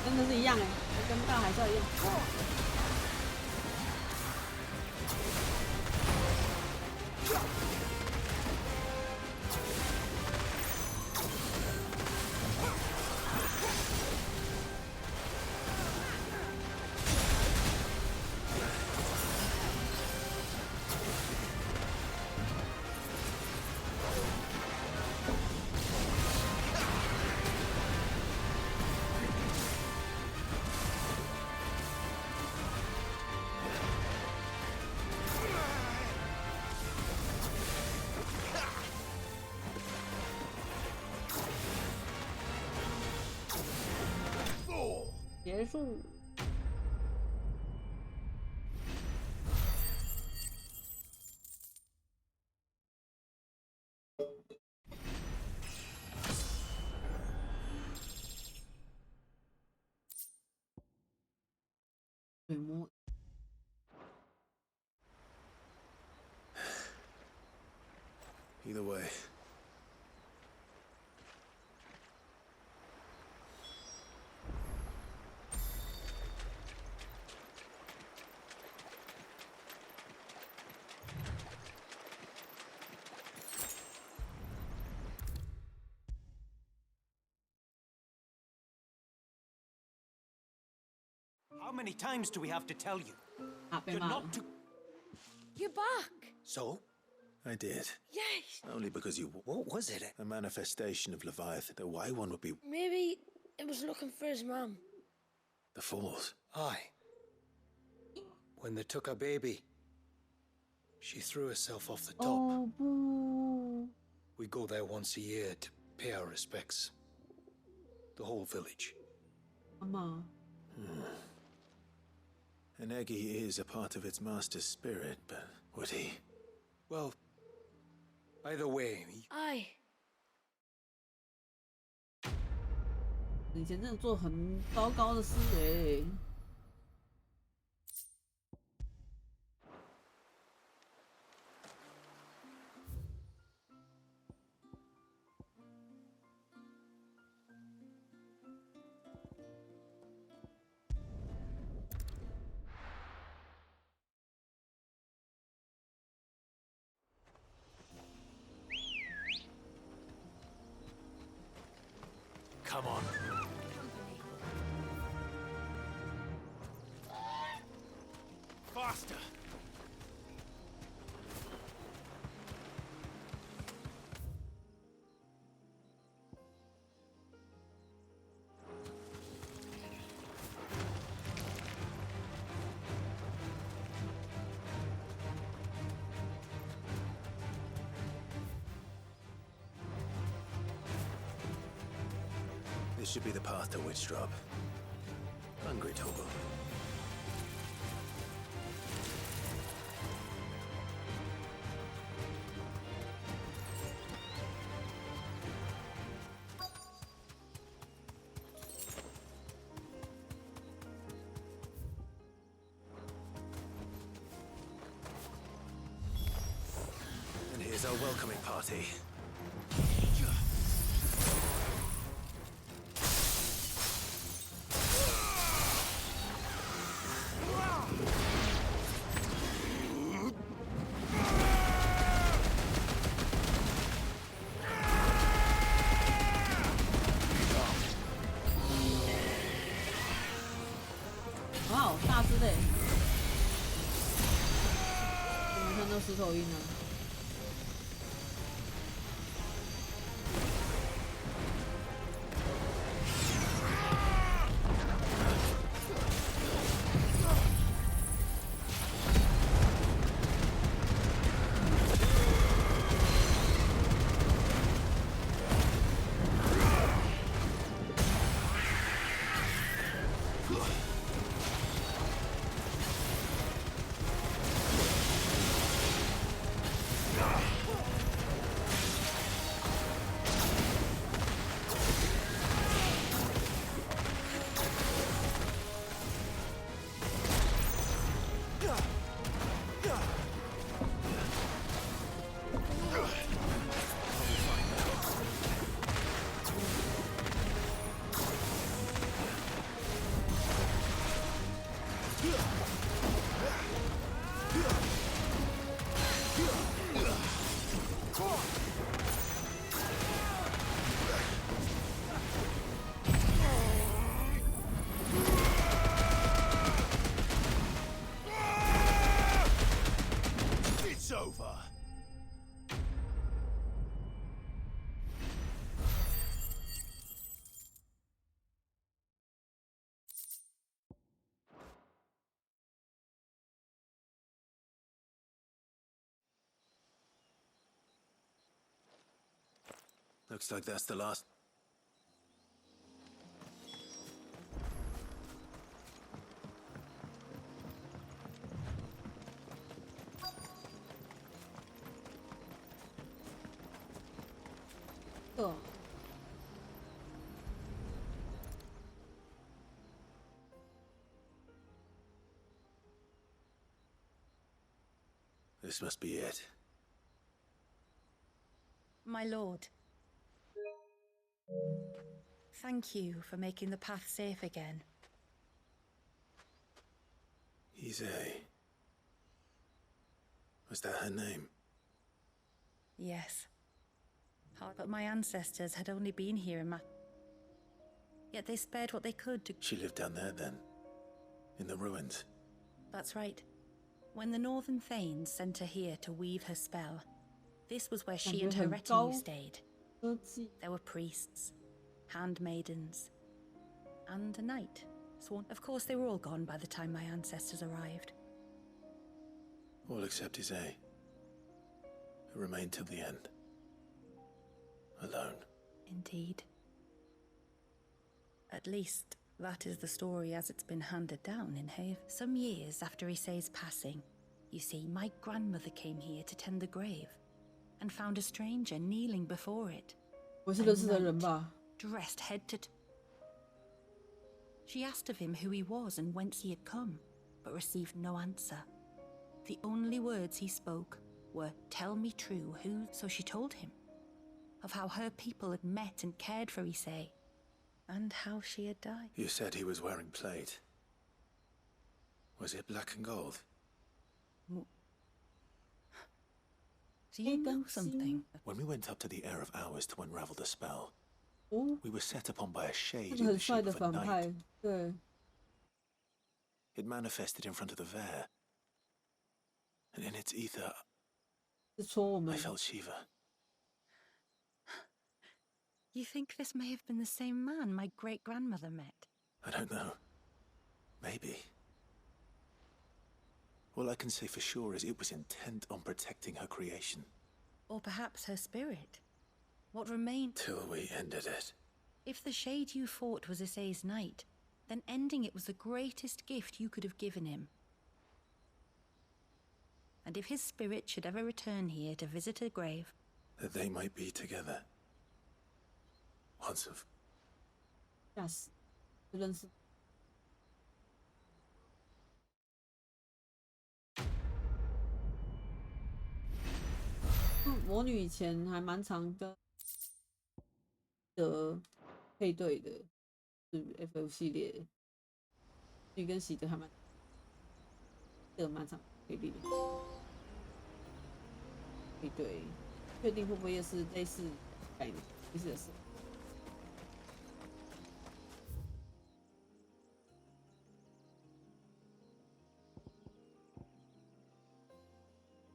真的是一样哎，跟大海啸一样。结束。水摸 Either way. How many times do we have to tell you? You're You're not to... You're back. So? I did. Yes. Only because you... What was it? A manifestation of Leviathan. Why one would be... Maybe it was looking for his mum. The Falls. Aye. When they took her baby, she threw herself off the top. Oh, boo. We go there once a year to pay our respects. The whole village. Mama. An Eggy is a part of its master's spirit, but would he? Well, either way, Aye. 以前真的做很糟糕的事Come on. Faster! This should be the path to Witchdrop. Hungry, Torgal. And here's our welcoming party. Wow, 大只的耶，怎么看到石头印呢？It's over. Looks like that's the last. This must be it. My lord. Thank you for making the path safe again. Isay. Was that her name? Yes. But my ancestors had only been here in yet they spared what they could to... She lived down there then? In the ruins? That's right. When the Northern Thanes sent her here to weave her spell, this was where she and her retinue stayed. There were priests, handmaidens, and a knight. Sworn. Of course, they were all gone by the time my ancestors arrived. All except Isay, who remained till the end. Alone. Indeed. At least, that is the story as it's been handed down in Have. Some years after Isay's passing, you see, my grandmother came here to tend the grave, and found a stranger kneeling before it. Dressed head to She asked of him who he was and whence he had come, but received no answer. The only words he spoke were, "Tell me true, who?" So she told him of how her people had met and cared for Isay, and how she had died. You said he was wearing plate. Was it black and gold? Do you know something? When we went up to the Heir of Hours to unravel the spell, Oh. we were set upon by a shade 这 in 个 the 很帅 shape 的 of a 反 knight. 派，对， It manifested in front of the Vair. And in its ether, 是戳我们 I。felt Shiva. You think this may have been the same man my great-grandmother met? I don't know. Maybe. All I can say for sure is it was intent on protecting her creation. Or perhaps her spirit? What remained? Till we ended it. If the shade you fought was Isay's knight, then ending it was the greatest gift you could have given him. And if his spirit should ever return here to visit her grave... That they might be together. Once of... 吓死，不认识。魔女以前还蛮常跟配对的，是 FF 系列，女跟喜德还蛮常配对，配对，确定会不会也是类似概念，类似的事。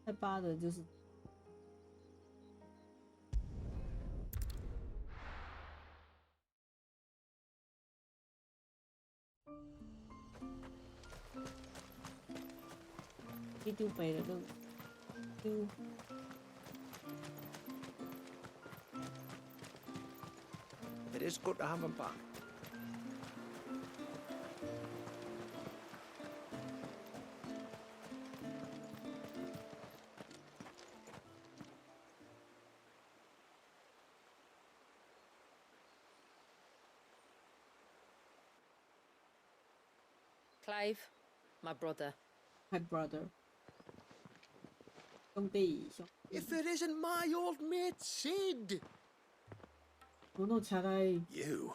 太八的就是。đi tiêu về là được tiêu It is good to have him back. Clive, my brother. My brother. 兄弟，兄弟。 If it isn't my old mate Sid! You?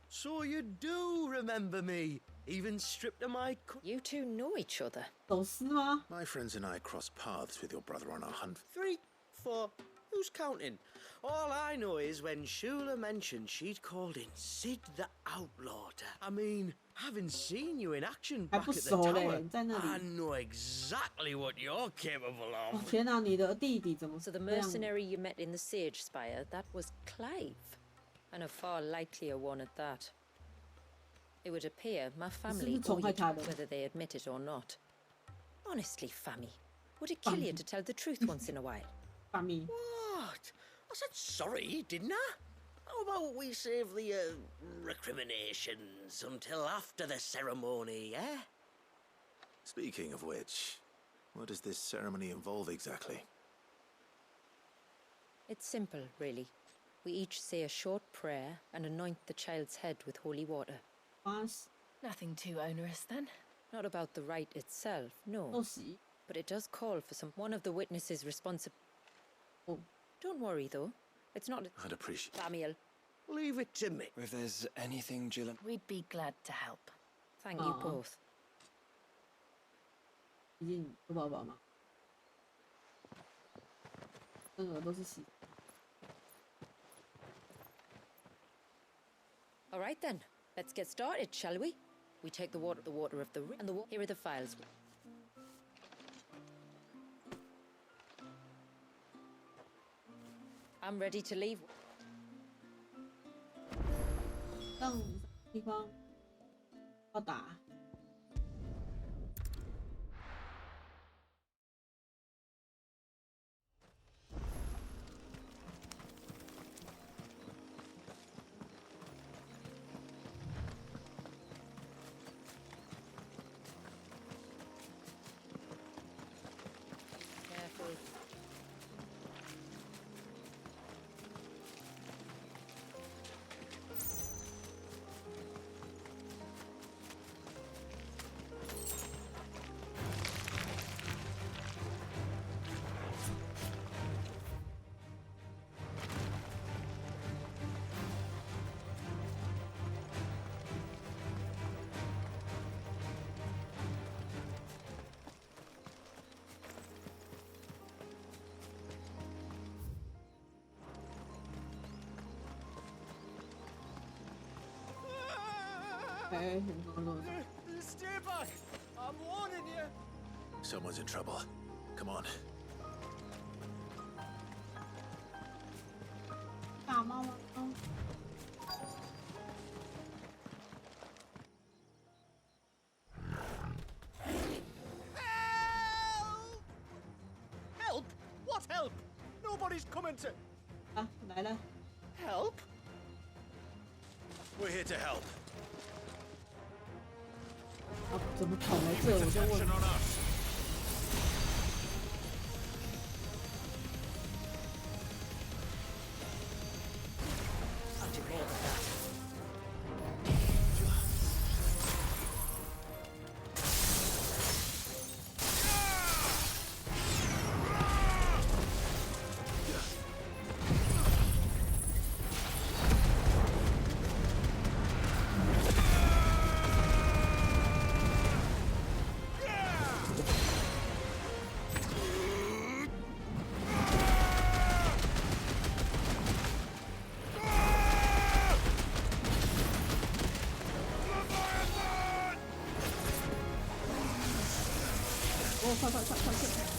So you do remember me, even stripped of my... You two know each other. 走私吗？ My friends and I crossed paths with your brother on our hunt. 3, 4, who's counting? All I know is when Shula mentioned she'd called in Sid the Outlaw. I mean, having seen you in action back at the tower, I know exactly what you're capable of. 天哪，你的弟弟怎么 So the mercenary you met in the Sage Spire, that was Clive. And a far likelier one at that. It would appear my family bore you to whether they admit it or not. Honestly, Fammy, would it kill you to tell the truth once in a while? Fammy. What? I said sorry, didn't I? How about we save the recriminations until after the ceremony, eh? Speaking of which, what does this ceremony involve exactly? It's simple, really. We each say a short prayer and anoint the child's head with holy water. Nothing too onerous, then. Not about the rite itself, no. But it does call for one of the witnesses responsible. Oh. Don't worry, though. It's not. I'd appreciate. Samuel. Leave it to me. If there's anything Jill... We'd be glad to help. Thank you both. 毕竟有宝宝嘛，生鹅都是喜。All right then, let's get started, shall we? We take the water of the and the here are the files. I'm ready to leave. 上地方要打。Careful. Stay back! I'm warning you! Someone's in trouble. Come on. 大猫吗？ Help! What help? Nobody's coming to... 啊，来了。 Help? We're here to help. 啊，怎么跑来这？我就问。 on us. I'll do more than that.快快快快快！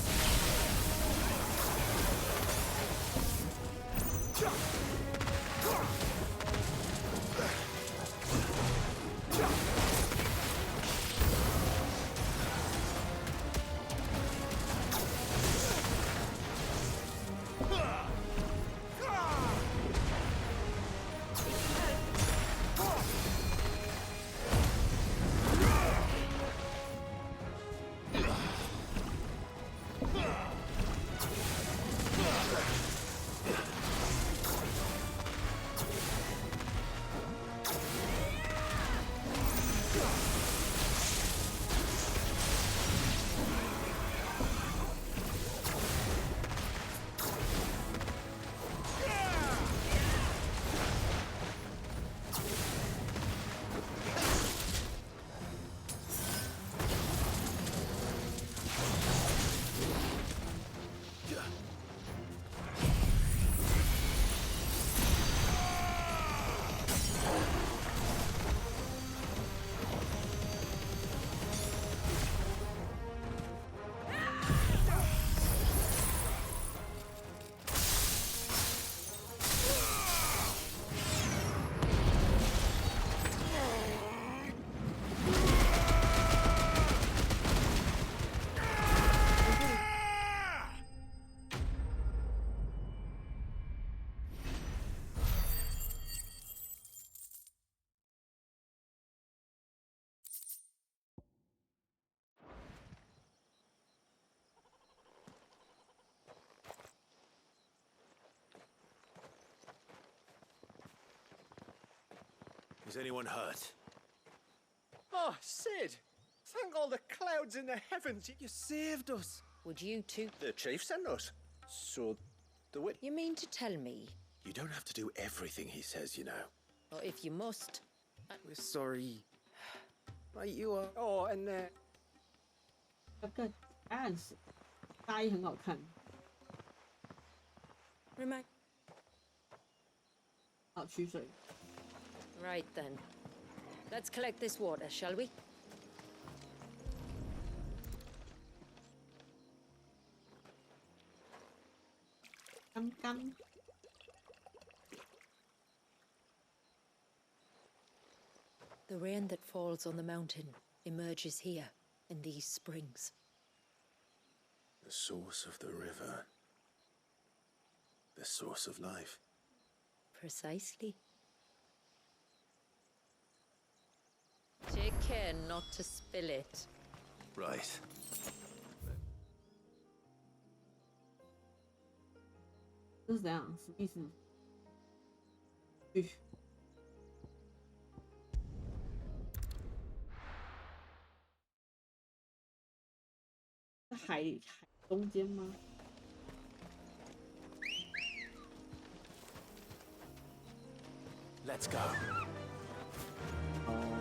Is anyone hurt? Oh, Sid! Thank all the clouds in the heavens. You saved us. Would you two? The chief sent us. So, the wit. You mean to tell me? You don't have to do everything he says, you know. Or if you must. We're sorry. Right, you are. Oh, and 那个暗死，大衣很好看。 Remind. 好，取水。 Right then. Let's collect this water, shall we? 刚刚。 The rain that falls on the mountain emerges here in these springs. The source of the river. The source of life. Precisely. Take care not to spill it. Right. 这是怎样？什么意思？嘘。 在海中间吗？ Let's go. 哦。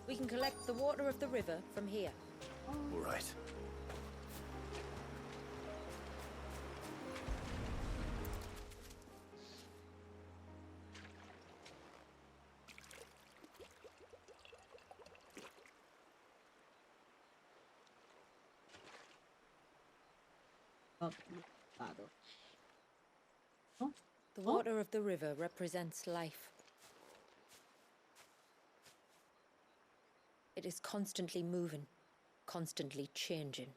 We can collect the water of the river from here. All right. The water of the river represents life. It is constantly moving, constantly changing.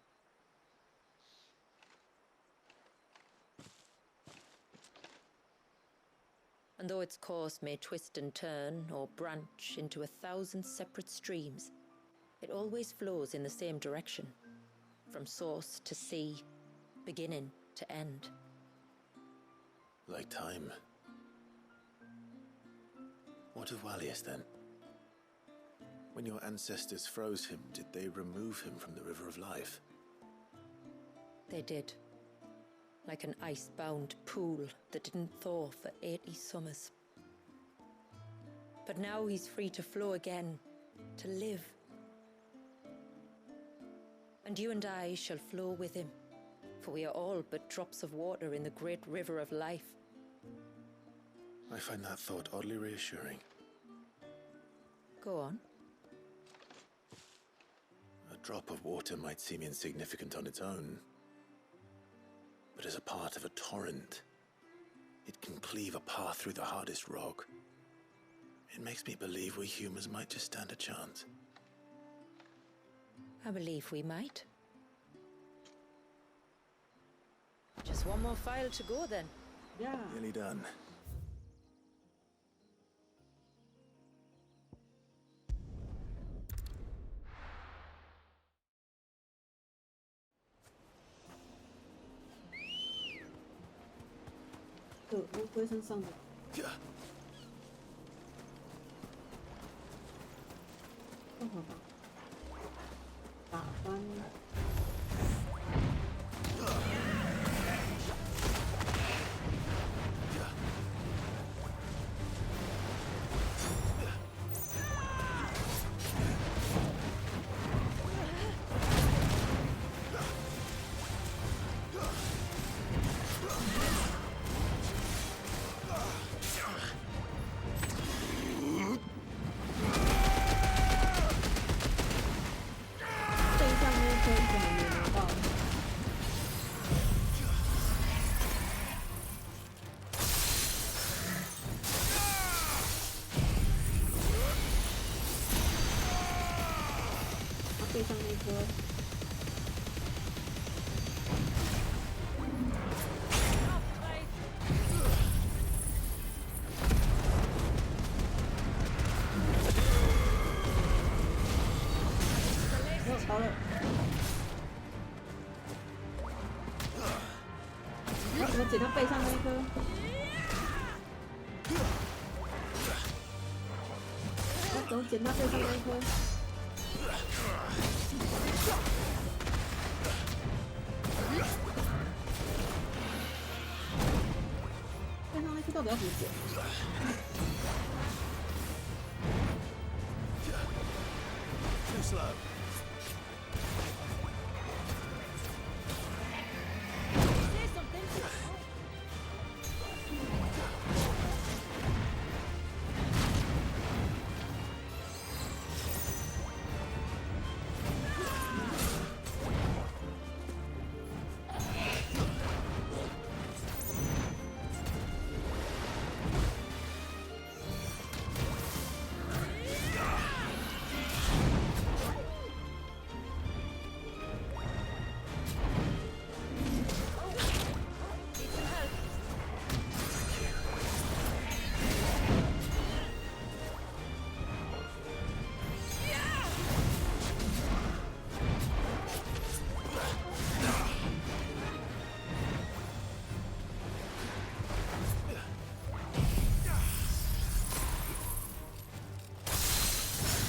And though its course may twist and turn or branch into 1,000 separate streams, it always flows in the same direction, from source to sea, beginning to end. Like time. What of Wallius then? When your ancestors froze him, did they remove him from the River of Life? They did. Like an ice-bound pool that didn't thaw for 80 summers. But now he's free to flow again, to live. And you and I shall flow with him, for we are all but drops of water in the great river of life. I find that thought oddly reassuring. Go on. A drop of water might seem insignificant on its own, but as a part of a torrent, it can cleave a path through the hardest rock. It makes me believe we humans might just stand a chance. I believe we might. Just one more file to go then. Yeah. Nearly done.乌龟身上的。更好吧？打翻。背上那颗。没有刀了。要怎么捡到背上那一颗？要怎么捡到背上那一颗？背上那颗到底要怎么捡？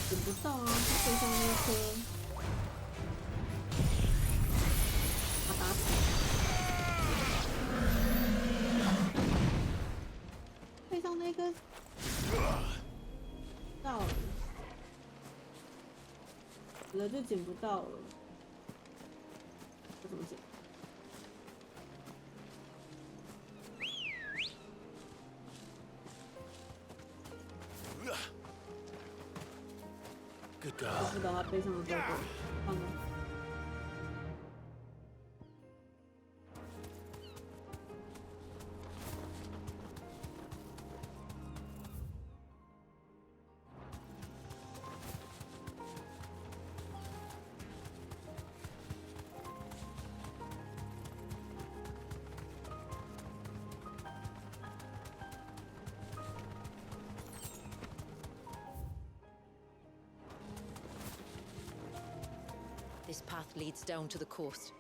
捡不到啊，就背上那一颗。把它打死。背上那个到了，死了就捡不到了。这怎么捡？ Good 我 girl. 不知道他背上的照片，放了。 This path leads down to the coast.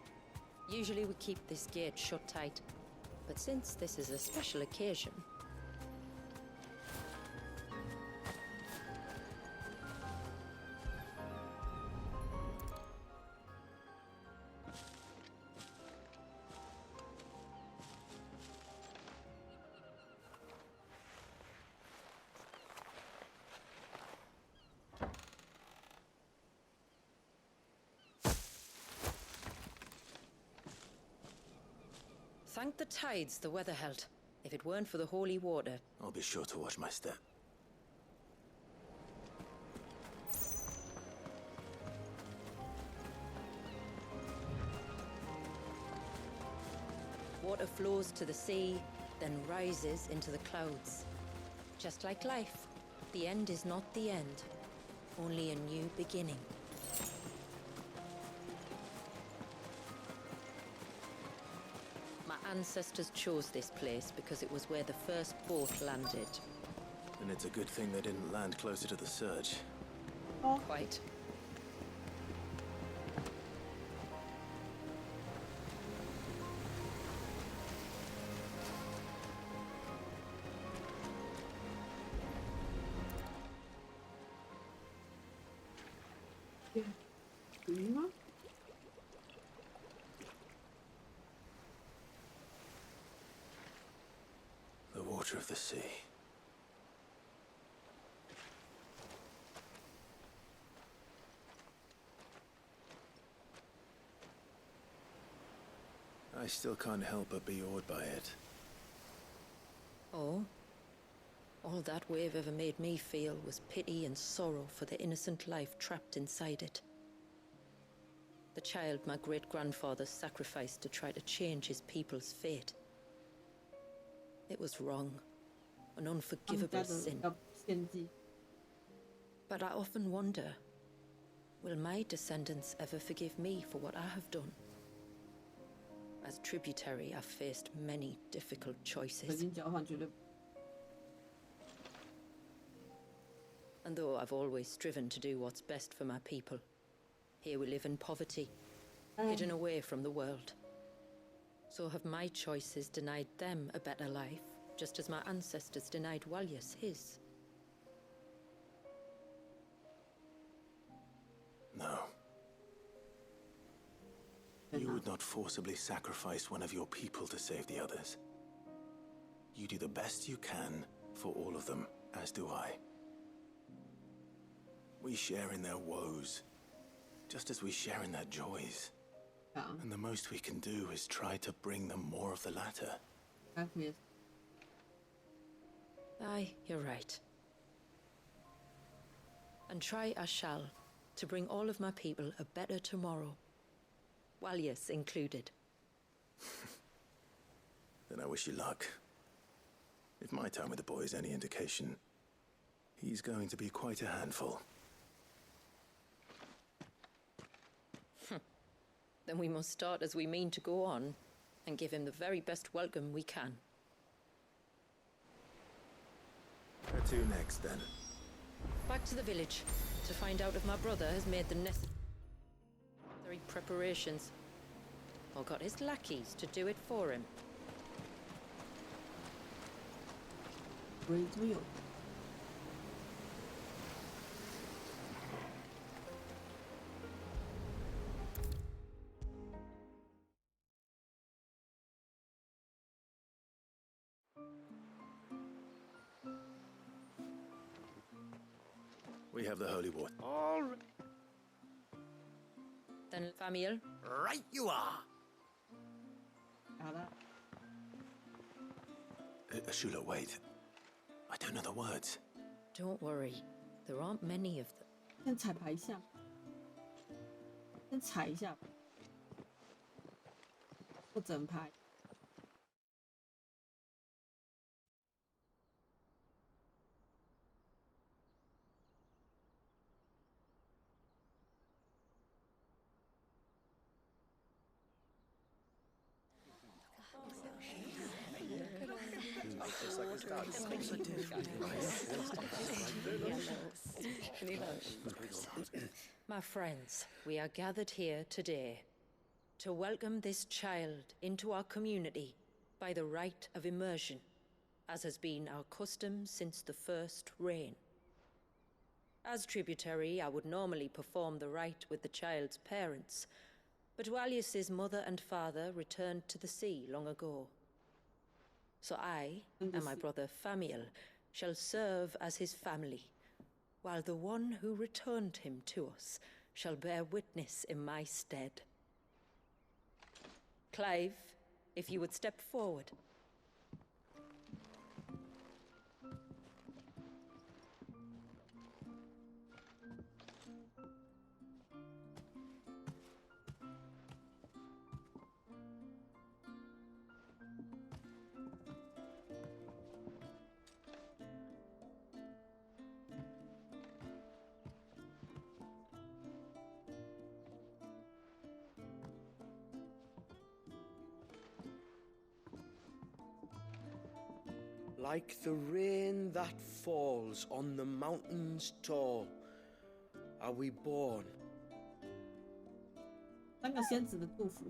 Usually we keep this gate shut tight, but since this is a special occasion... Thank the tides the weather held. If it weren't for the holy water... I'll be sure to watch my step. Water flows to the sea, then rises into the clouds. Just like life, the end is not the end, only a new beginning. My ancestors chose this place because it was where the first boat landed. And it's a good thing they didn't land closer to the surge. Oh. Quite. The water of the sea. I still can't help but be awed by it. Oh? All that wave ever made me feel was pity and sorrow for the innocent life trapped inside it. The child my great-grandfather sacrificed to try to change his people's fate. It was wrong, an unforgivable sin. But I often wonder, will my descendants ever forgive me for what I have done? As tributary, I've faced many difficult choices. And though I've always striven to do what's best for my people, here we live in poverty, hidden away from the world. So have my choices denied them a better life, just as my ancestors denied Walius his. No. You would not forcibly sacrifice one of your people to save the others. You do the best you can for all of them, as do I. We share in their woes, just as we share in their joys. And the most we can do is try to bring them more of the latter. Aye, you're right. And try I shall, to bring all of my people a better tomorrow. Walius included. Then I wish you luck. If my time with the boy is any indication, he's going to be quite a handful. Then we must start as we mean to go on, and give him the very best welcome we can. Where to next, then? Back to the village, to find out if my brother has made the necessary preparations, or got his lackeys to do it for him. Great wheel. We have the holy water. All right. Then, Famiel? Right you are. Shula, wait. I don't know the words. Don't worry. There aren't many of them. 先彩排一下，先踩一下，不整排。My friends, we are gathered here today to welcome this child into our community by the rite of immersion, as has been our custom since the first reign. As tributary, I would normally perform the rite with the child's parents, but Walius's mother and father returned to the sea long ago. So I and my brother Famiel shall serve as his family, while the one who returned him to us shall bear witness in my stead. Clive, if you would step forward. Like the rain that falls on the mountains tall, are we born. 三个仙子的祝福。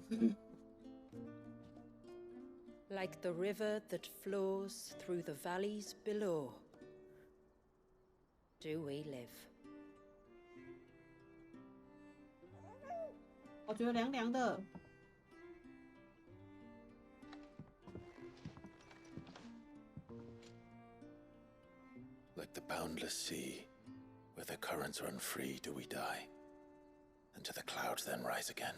Like the river that flows through the valleys below, do we live. 我觉得凉凉的。Like the boundless sea, where the currents run free, do we die, and to the clouds then rise again.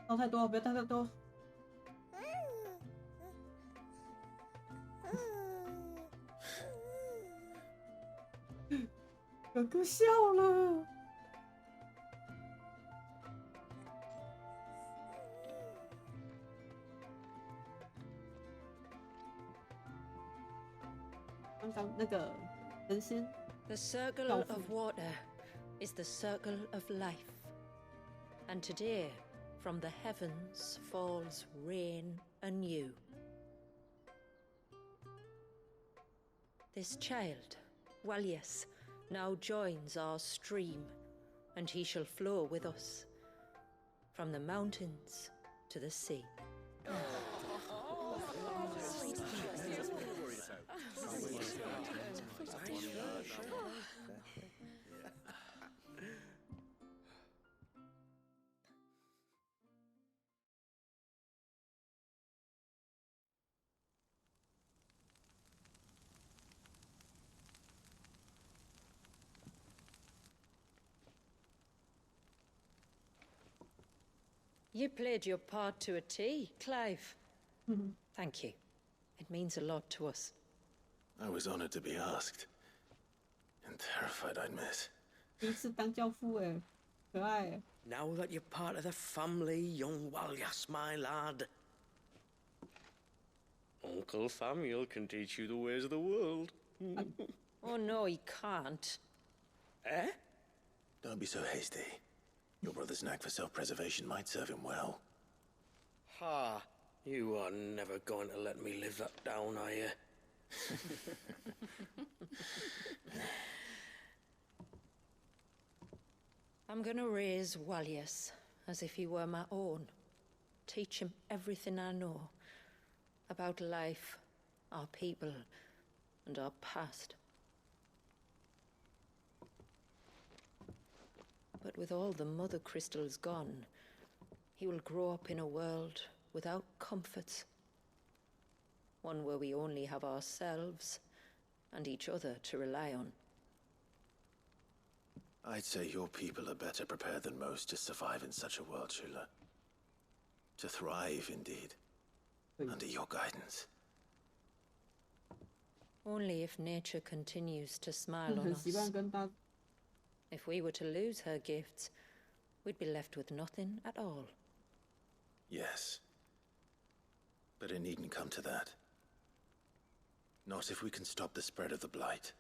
倒太多，不要倒太多。哥哥笑了。刚刚那个神仙。The circle of water is the circle of life, and today, from the heavens falls rain anew. This child, Walius, now joins our stream, and he shall flow with us from the mountains to the sea. You played your part to a T, Clive. Thank you. It means a lot to us. I was honored to be asked. And terrified I'd miss. 第一次当教父哎，可爱哎。Now that you're part of the family, young Walyas, my lad. Uncle Samuel can teach you the ways of the world. Oh no, he can't. Eh? Don't be so hasty. Your brother's knack for self-preservation might serve him well. Ha! You are never going to let me live that down, are you? I'm gonna raise Walyas as if he were my own. Teach him everything I know about life, our people, and our past. But with all the mother crystals gone, he will grow up in a world without comforts. One where we only have ourselves and each other to rely on. I'd say your people are better prepared than most to survive in such a world, Shula. To thrive, indeed. Under your guidance. Only if nature continues to smile on 很 us. 习惯跟大 If we were to lose her gifts, we'd be left with nothing at all. Yes. But it needn't come to that. Not if we can stop the spread of the Blight.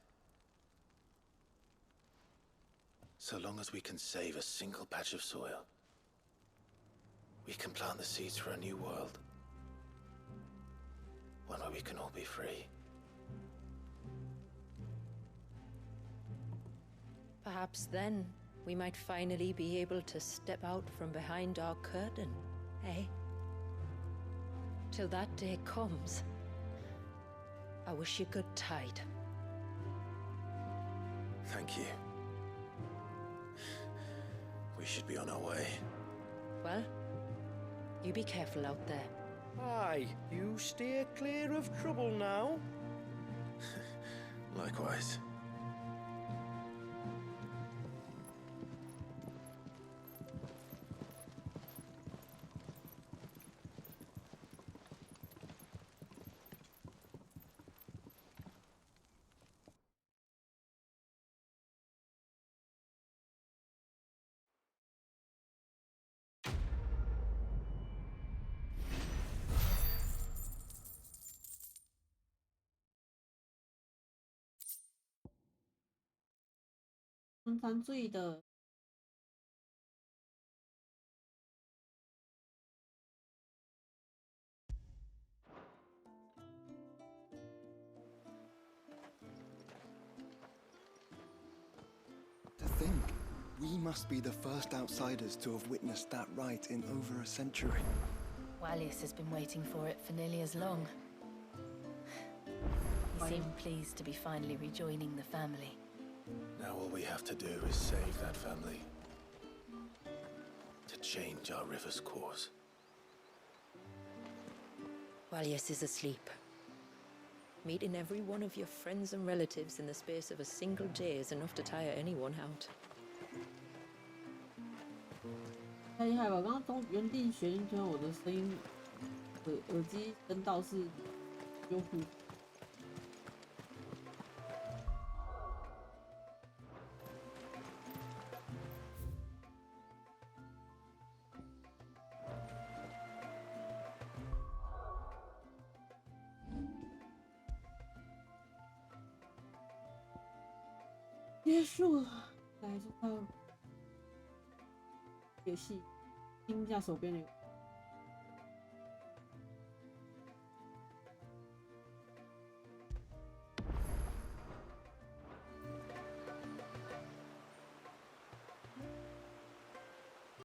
So long as we can save a single patch of soil, we can plant the seeds for a new world. One where we can all be free. Perhaps then we might finally be able to step out from behind our curtain, eh? Till that day comes, I wish you good tide. Thank you. We should be on our way. Well, you be careful out there. Aye, you steer clear of trouble now. Likewise.常常醉的。To think, we must be the first outsiders to have witnessed that rite in over a century. Walyas has been waiting for it for nearly as long. He seemed pleased to be finally rejoining the family. Now all we have to do is save that family. To change our river's course. Walyas is asleep. Meeting every one of your friends and relatives in the space of a single day is enough to tire anyone out. 太厉害吧！刚刚从原地学进去，我的声音，耳机声道是优酷。结束了，来这套游戏，听一下手边的。